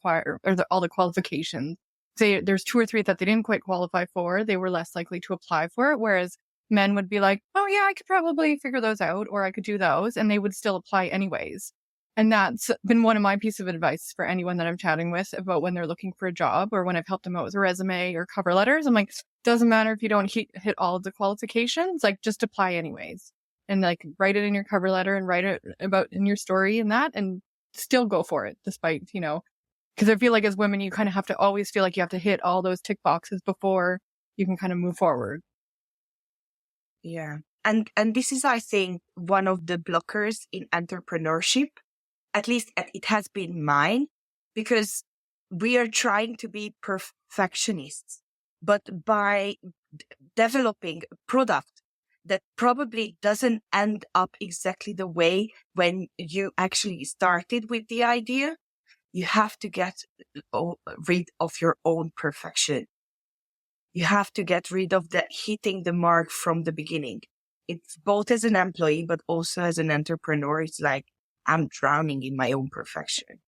all the qualifications. Say there's 2 or 3 that they didn't quite qualify for, they were less likely to apply for it. Whereas men would be like, oh yeah, I could probably figure those out, or I could do those, and they would still apply anyways. And that's been one of my pieces of advice for anyone that I'm chatting with about when they're looking for a job or when I've helped them out with a resume or cover letters. I'm like, doesn't matter if you don't hit all of the qualifications, like just apply anyways. And like write it in your cover letter and write it about in your story and that, and still go for it despite, because I feel like as women, you kind of have to always feel like you have to hit all those tick boxes before you can kind of move forward. Yeah. And this is, I think, one of the blockers in entrepreneurship. At least it has been mine, because we are trying to be perfectionists. But by developing a product that probably doesn't end up exactly the way when you actually started with the idea, you have to get rid of your own perfection. You have to get rid of that hitting the mark from the beginning. It's both as an employee, but also as an entrepreneur. It's like, I'm drowning in my own perfection.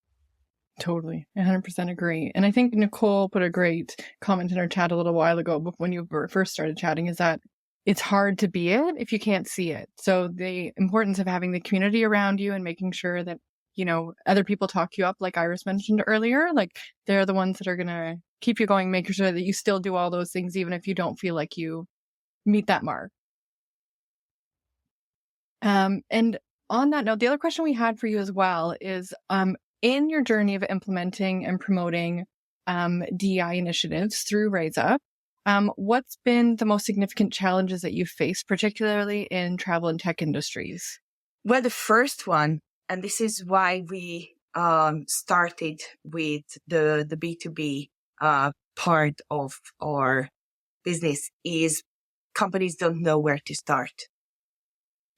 Totally. 100% agree. And I think Nicole put a great comment in our chat a little while ago when you first started chatting, is that it's hard to be it if you can't see it. So the importance of having the community around you and making sure that, other people talk you up, like Iris mentioned earlier, like they're the ones that are going to keep you going, making sure that you still do all those things, even if you don't feel like you meet that mark. And on that note, the other question we had for you as well is, in your journey of implementing and promoting DEI initiatives through RaizUp, what's been the most significant challenges that you've faced, particularly in travel and tech industries? Well, the first one, and this is why we started with the B2B part of our business, is companies don't know where to start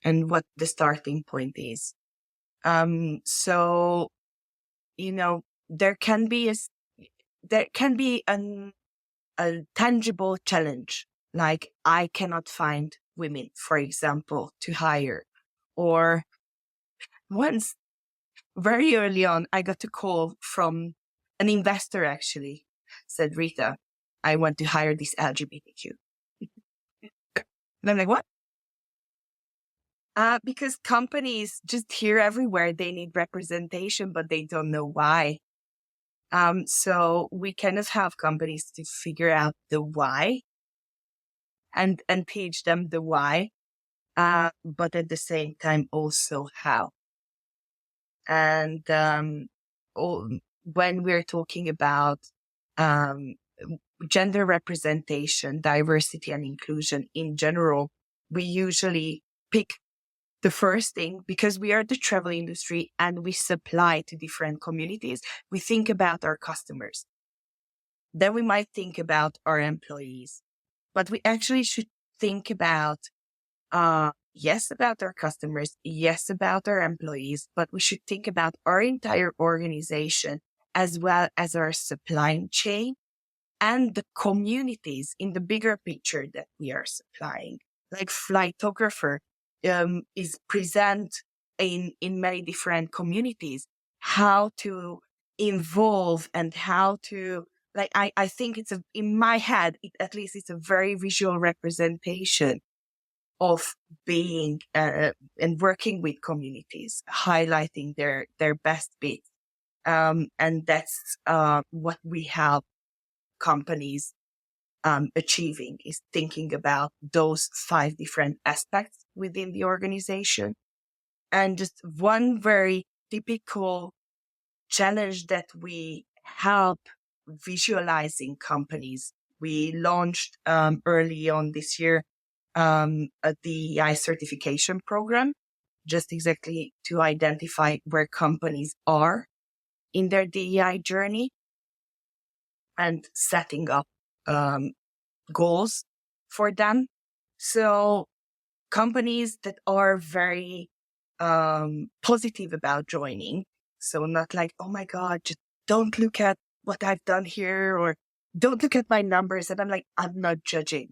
and what the starting point is. So, there can be a tangible challenge, like I cannot find women, for example, to hire. Or once, very early on, I got a call from an investor, actually, said, Rita, I want to hire this LGBTQ. And I'm like, what? Because companies just hear everywhere they need representation, but they don't know why. So we kind of have companies to figure out the why and teach them the why, but at the same time also how. And when we're talking about gender representation, diversity and inclusion in general, we usually pick the first thing, because we are the travel industry and we supply to different communities. We think about our customers. Then we might think about our employees, but we actually should think about, yes, about our customers, yes, about our employees, but we should think about our entire organization as well as our supply chain and the communities in the bigger picture that we are supplying. Like Flytographer is present in many different communities, how to involve and how to, like, I think in my head, at least it's a very visual representation of being and working with communities, highlighting their best bits. And that's what we help companies achieving, is thinking about those 5 different aspects within the organization. And just one very typical challenge that we help visualizing companies. We launched early on this year a DEI certification program, just exactly to identify where companies are in their DEI journey and setting up goals for them. So companies that are very positive about joining, so not like, oh my God, just don't look at what I've done here, or don't look at my numbers. And I'm like, I'm not judging.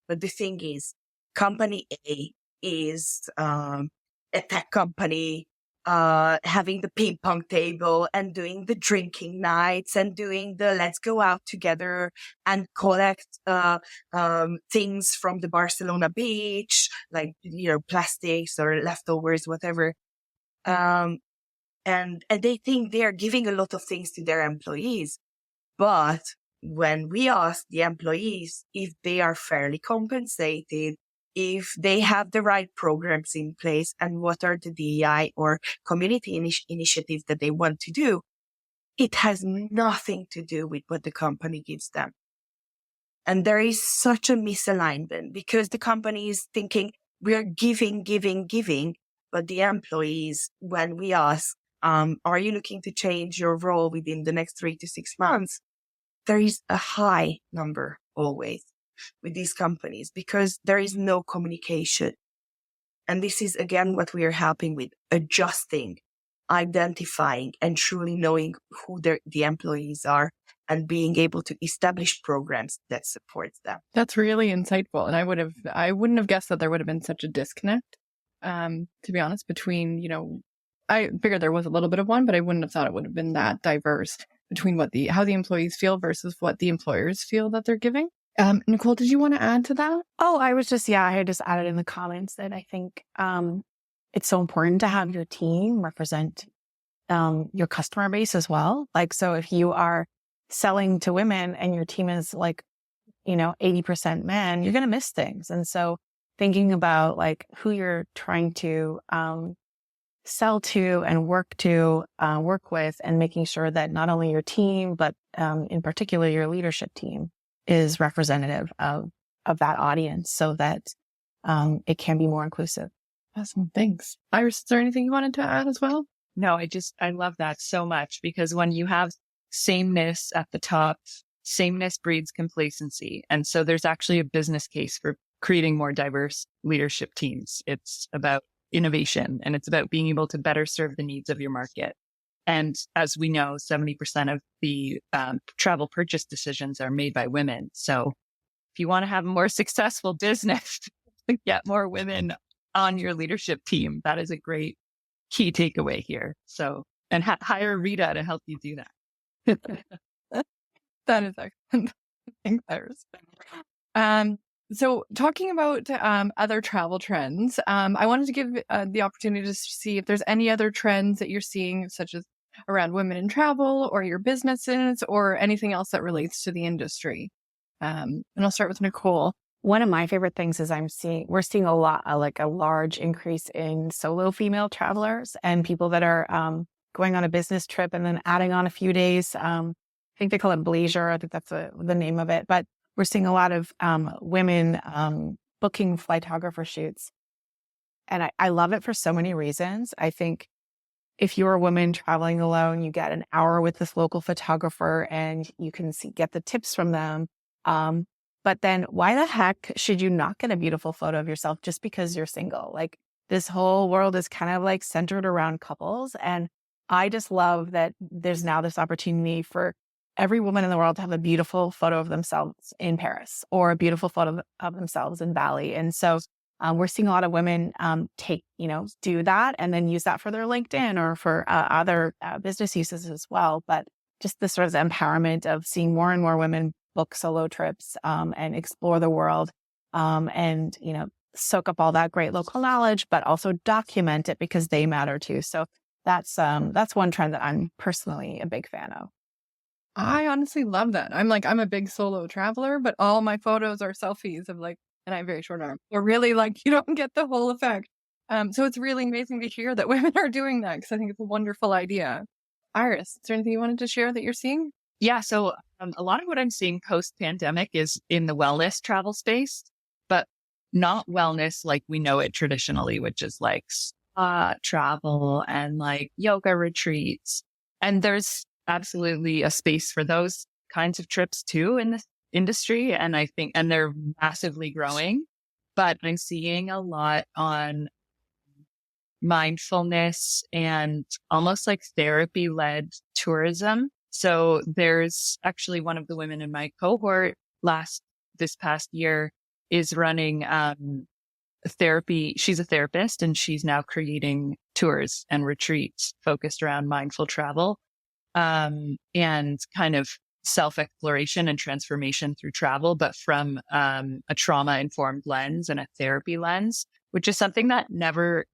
But the thing is, company A is a tech company, having the ping pong table and doing the drinking nights and doing the let's go out together and collect things from the Barcelona beach, like, plastics or leftovers, whatever. and they think they are giving a lot of things to their employees. But when we ask the employees if they are fairly compensated, if they have the right programs in place, and what are the DEI or community initiatives that they want to do, it has nothing to do with what the company gives them. And there is such a misalignment because the company is thinking we're giving, but the employees, when we ask, are you looking to change your role within the next 3 to 6 months? There is a high number always with these companies because there is no communication. And this is again what we are helping with, adjusting, identifying, and truly knowing who the employees are and being able to establish programs that support them. That's really insightful. And I wouldn't have guessed that there would have been such a disconnect, to be honest, between, I figured there was a little bit of one, but I wouldn't have thought it would have been that diverse between how the employees feel versus what the employers feel that they're giving. Nicole, did you want to add to that? Oh, I had just added in the comments that I think it's so important to have your team represent your customer base as well. Like, so if you are selling to women and your team is 80% men, you're going to miss things. And so thinking about who you're trying to sell to and work with, and making sure that not only your team, but in particular your leadership team is representative of that audience so that it can be more inclusive. Awesome. Thanks. Iris, is there anything you wanted to add as well? No, I love that so much because when you have sameness at the top, sameness breeds complacency. And so there's actually a business case for creating more diverse leadership teams. It's about innovation and it's about being able to better serve the needs of your market. And as we know, 70% of the travel purchase decisions are made by women. So if you want to have a more successful business, get more women on your leadership team. That is a great key takeaway here. So, and hire Rita to help you do that. That is excellent. Thanks, Iris. So talking about other travel trends, I wanted to give the opportunity to see if there's any other trends that you're seeing, such as around women in travel or your businesses or anything else that relates to the industry. And I'll start with Nicole. One of my favorite things is we're seeing a large increase in solo female travelers and people that are going on a business trip and then adding on a few days. I think they call it bleisure. I think that's the name of it. But we're seeing a lot of women booking Flytographer shoots. And I love it for so many reasons. I think if you're a woman traveling alone, you get an hour with this local photographer and you can get the tips from them. But then why the heck should you not get a beautiful photo of yourself just because you're single? This whole world is kind of centered around couples. And I just love that there's now this opportunity for every woman in the world to have a beautiful photo of themselves in Paris or a beautiful photo of themselves in Bali. And so we're seeing a lot of women do that and then use that for their LinkedIn or for other business uses as well. But just the sort of empowerment of seeing more and more women book solo trips and explore the world and soak up all that great local knowledge, but also document it because they matter too. So that's one trend that I'm personally a big fan of. I honestly love that. I'm a big solo traveler, but all my photos are selfies of and I have very short arms. Or really you don't get the whole effect. So it's really amazing to hear that women are doing that because I think it's a wonderful idea. Iris, is there anything you wanted to share that you're seeing? Yeah. So a lot of what I'm seeing post-pandemic is in the wellness travel space, but not wellness like we know it traditionally, which is spa travel and yoga retreats. And there's absolutely a space for those kinds of trips too in this industry. And I think, and they're massively growing, but I'm seeing a lot on mindfulness and almost therapy-led tourism. So there's actually one of the women in my cohort this past year is running therapy. She's a therapist and she's now creating tours and retreats focused around mindful travel. And kind of self-exploration and transformation through travel, but from a trauma-informed lens and a therapy lens, which is something that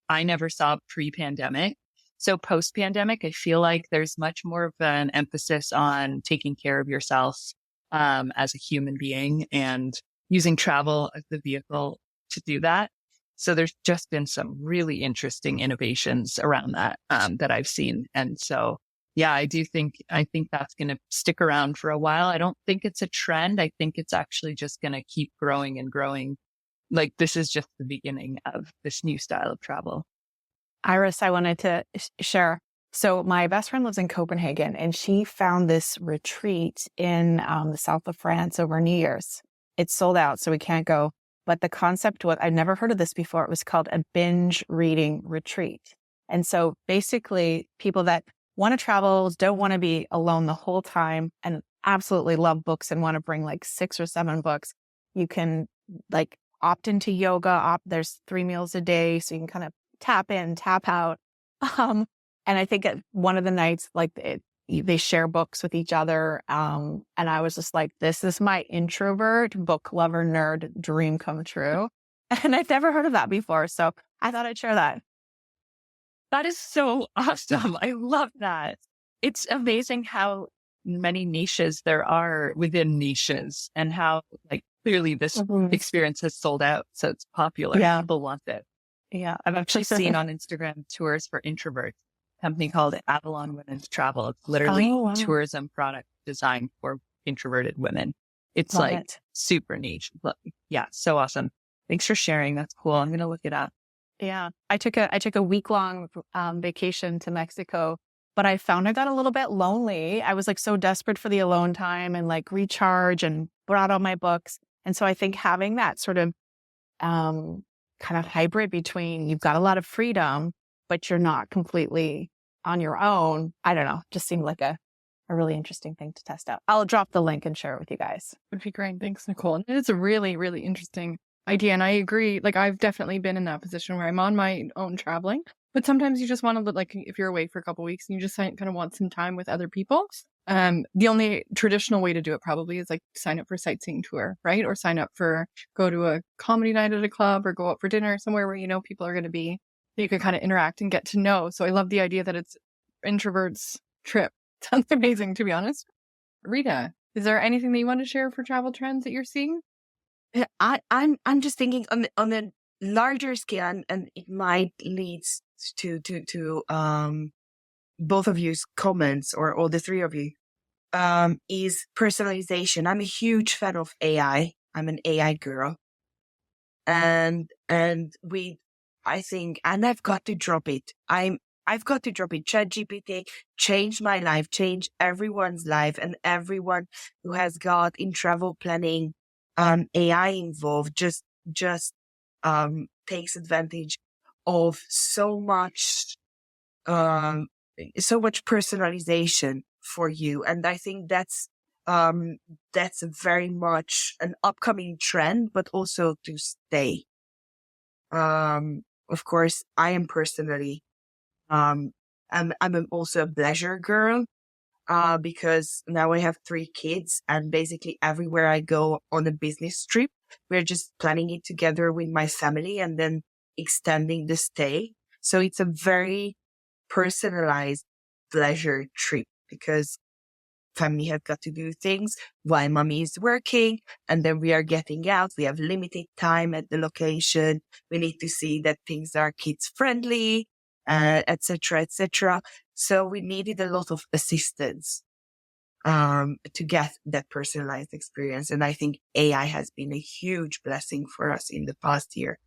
I never saw pre-pandemic. So post pandemic, I feel like there's much more of an emphasis on taking care of yourself as a human being and using travel as the vehicle to do that. So there's just been some really interesting innovations around that that I've seen. And so, yeah, I think that's going to stick around for a while. I don't think it's a trend. I think it's actually just going to keep growing and growing. Like this is just the beginning of this new style of travel. Iris, I wanted to share. So my best friend lives in Copenhagen, and she found this retreat in the south of France over New Year's. It's sold out, so we can't go. But the concept was, I'd never heard of this before. It was called a binge reading retreat. And so basically people that want to travel, don't want to be alone the whole time, and absolutely love books and want to bring like 6 or 7 books, you can like opt into yoga. There's 3 meals a day, so you can kind of tap in, tap out. And I think at one of the nights, like they share books with each other. And I was just like, this is my introvert, book lover, nerd dream come true. And I'd never heard of that before. So I thought I'd share that. That is so awesome. I love that. It's amazing how many niches there are within niches and how like clearly this experience has sold out. So it's popular. Yeah. People want it. Yeah. I've actually seen on Instagram tours for introverts, a company called Avalon Women's Travel. It's literally tourism product designed for introverted women. It's super niche. But yeah, so awesome. Thanks for sharing. That's cool. I'm going to look it up. Yeah. I took a week-long vacation to Mexico, but I found I got a little bit lonely. I was like so desperate for the alone time and like recharge, and brought all my books. And so I think having that sort of kind of hybrid between you've got a lot of freedom, but you're not completely on your own, I don't know, just seemed like a really interesting thing to test out. I'll drop the link and share it with you guys. Would be great. Thanks, Nicole. And it's a really, really interesting idea. And I agree. Like I've definitely been in that position where I'm on my own traveling, but sometimes you just want to, like, if you're away for a couple of weeks and you just kind of want some time with other people. The only traditional way to do it probably is like sign up for a sightseeing tour, right? Or go to a comedy night at a club, or go out for dinner somewhere where you know people are going to be, that you can kind of interact and get to know. So I love the idea that it's introverts trip. Sounds amazing, to be honest. Rita, is there anything that you want to share for travel trends that you're seeing? I'm just thinking on a larger scale, and it might lead to both of you's comments, or all the three of you, is personalization. I'm a huge fan of AI. I'm an AI girl. And I think, and I've got to drop it. I've got to drop it. ChatGPT changed my life, changed everyone's life, and everyone who has got in travel planning, AI involved just takes advantage of so much personalization for you. And I think that's very much an upcoming trend, but also to stay. Of course, I am personally, I'm also a pleasure girl, because now I have 3 kids, and basically everywhere I go on a business trip, we're just planning it together with my family and then extending the stay. So it's a very personalized pleasure trip, because family have got to do things while mommy is working, and then we are getting out. We have limited time at the location. We need to see that things are kids friendly, etc., etc. So we needed a lot of assistance to get that personalized experience. And I think AI has been a huge blessing for us in the past year.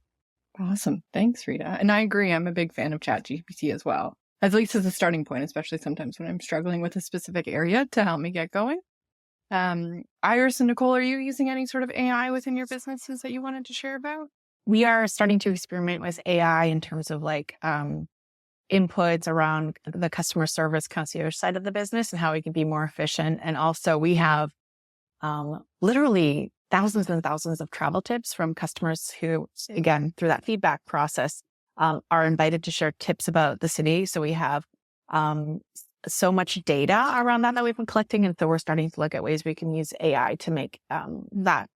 Awesome. Thanks, Rita. And I agree. I'm a big fan of ChatGPT as well, at least as a starting point, especially sometimes when I'm struggling with a specific area to help me get going. Iris and Nicole, are you using any sort of AI within your businesses that you wanted to share about? We are starting to experiment with AI in terms of like inputs around the customer service concierge side of the business and how we can be more efficient. And also we have literally thousands and thousands of travel tips from customers who, again, through that feedback process, are invited to share tips about the city. So we have so much data around that we've been collecting. And so we're starting to look at ways we can use AI to make that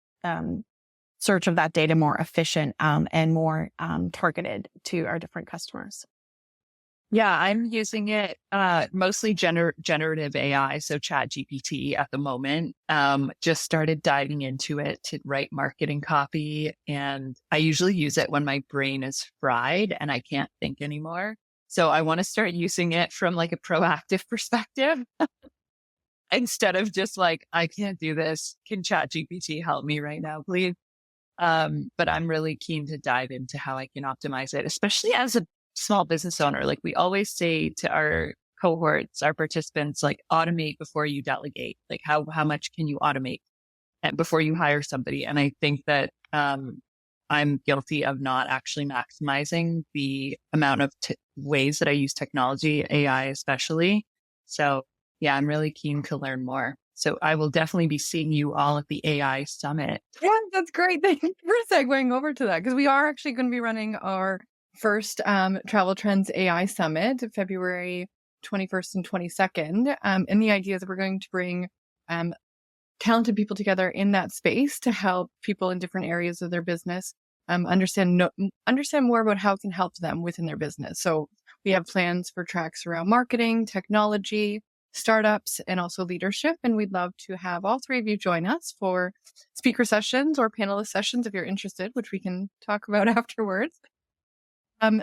search of that data more efficient and more targeted to our different customers. Yeah, I'm using it mostly generative AI, so Chat GPT at the moment. Just started diving into it to write marketing copy, and I usually use it when my brain is fried and I can't think anymore. So I want to start using it from like a proactive perspective instead of just like, I can't do this. Can Chat GPT help me right now, please? But I'm really keen to dive into how I can optimize it, especially as a small business owner. Like we always say to our cohorts, our participants, like automate before you delegate. Like how much can you automate before you hire somebody? And I think that I'm guilty of not actually maximizing the amount of ways that I use technology, AI especially. So yeah, I'm really keen to learn more. So I will definitely be seeing you all at the AI summit. Yeah, that's great. Thank you for segueing over to that because we are actually going to be running our first Travel Trends AI Summit, February 21st and 22nd. And the idea is that we're going to bring talented people together in that space to help people in different areas of their business understand more about how it can help them within their business. So we have plans for tracks around marketing, technology, startups, and also leadership. And we'd love to have all three of you join us for speaker sessions or panelist sessions if you're interested, which we can talk about afterwards.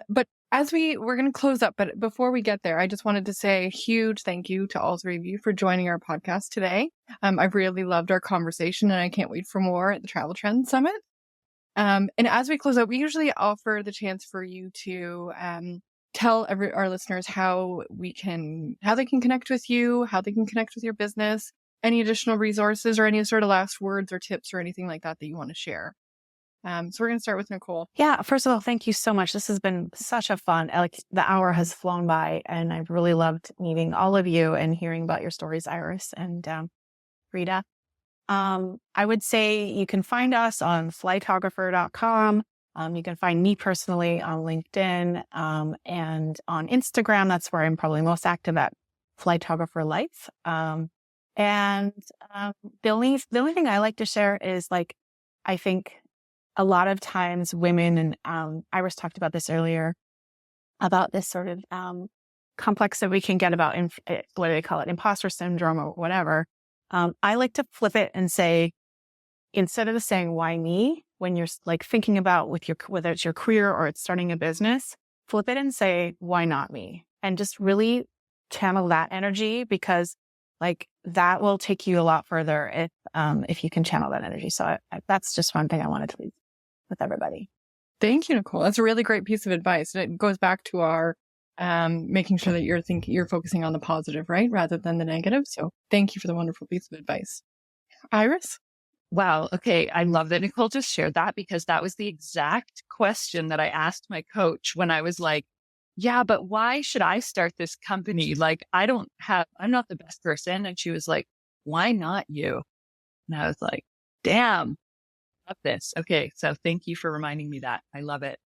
But as we're going to close up, but before we get there, I just wanted to say a huge thank you to all three of you for joining our podcast today. I've really loved our conversation and I can't wait for more at the Travel Trends Summit. And as we close out, we usually offer the chance for you to tell our listeners how they can connect with you, how they can connect with your business, any additional resources or any sort of last words or tips or anything like that you want to share. So we're going to start with Nicole. Yeah, first of all, thank you so much. This has been such a fun, like the hour has flown by and I've really loved meeting all of you and hearing about your stories, Iris and Rita. I would say you can find us on flytographer.com. You can find me personally on LinkedIn and on Instagram. That's where I'm probably most active at Flytographer Life. And the only thing I like to share is like, I think a lot of times women, and Iris talked about this earlier, about this sort of complex that we can get about, what do they call it, imposter syndrome or whatever. I like to flip it and say, instead of saying, why me? When you're like thinking about whether it's your career or it's starting a business, flip it and say, why not me? And just really channel that energy because like that will take you a lot further if you can channel that energy. So that's just one thing I wanted to leave with everybody. Thank you, Nicole. That's a really great piece of advice. And it goes back to our making sure that you're focusing on the positive, right? Rather than the negative. So thank you for the wonderful piece of advice. Iris? Wow. Okay. I love that Nicole just shared that because that was the exact question that I asked my coach when I was like, yeah, but why should I start this company? Like, I'm not the best person. And she was like, why not you? And I was like, damn, love this. Okay. So thank you for reminding me that. I love it.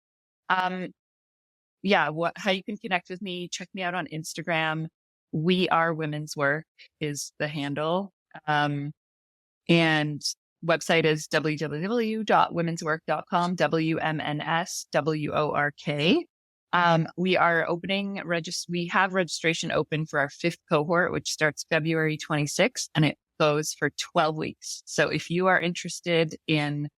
Yeah. How you can connect with me, check me out on Instagram. We Are Women's Work is the handle. And website is www.womenswork.com, wmnsWORK. We are opening we have registration open for our 5th cohort, which starts February 26th and it goes for 12 weeks. So if you are interested in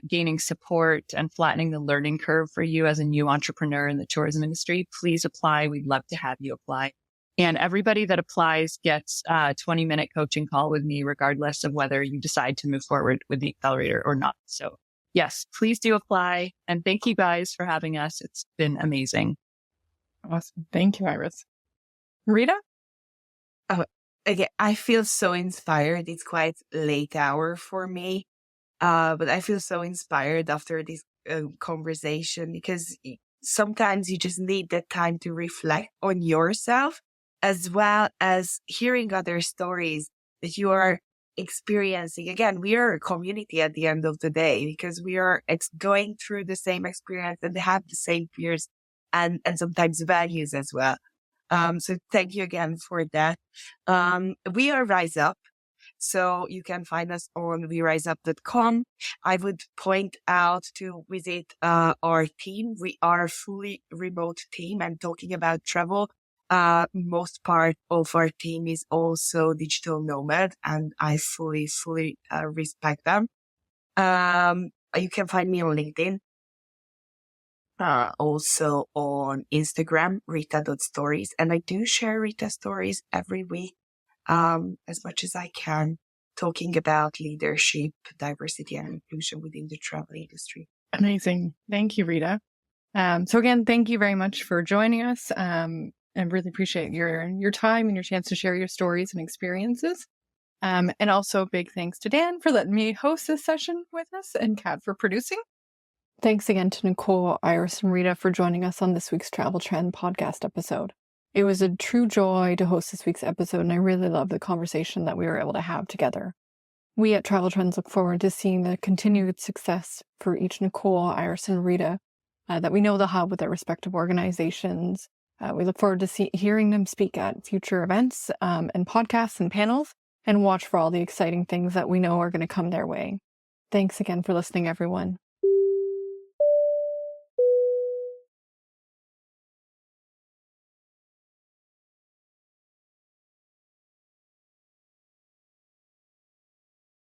gaining support and flattening the learning curve for you as a new entrepreneur in the tourism industry, please apply. We'd love to have you apply. And everybody that applies gets a 20-minute coaching call with me, regardless of whether you decide to move forward with the accelerator or not. So yes, please do apply. And thank you guys for having us. It's been amazing. Awesome. Thank you, Iris. Rita? Oh, again, I feel so inspired. It's quite late hour for me. But I feel so inspired after this conversation because sometimes you just need that time to reflect on yourself as well as hearing other stories that you are experiencing. Again, we are a community at the end of the day because we are going through the same experience and have the same fears and sometimes values as well. So thank you again for that. We are RaizUp. So you can find us on weriseup.com. I would point out to visit our team. We are a fully remote team. I'm talking about travel. Most part of our team is also digital nomad, and I fully respect them. You can find me on LinkedIn. Also on Instagram, Rita.stories. And I do share Rita stories every week, as much as I can, talking about leadership, diversity, and inclusion within the travel industry. Amazing. Thank you, Rita. So again, thank you very much for joining us. And really appreciate your time and your chance to share your stories and experiences. And also big thanks to Dan for letting me host this session with us, and Kat for producing. Thanks again to Nicole, Iris, and Rita for joining us on this week's Travel Trend podcast episode. It was a true joy to host this week's episode, and I really love the conversation that we were able to have together. We at Travel Trends look forward to seeing the continued success for each Nicole, Iris, and Rita that we know they'll have with their respective organizations. We look forward to hearing them speak at future events and podcasts and panels, and watch for all the exciting things that we know are going to come their way. Thanks again for listening, everyone.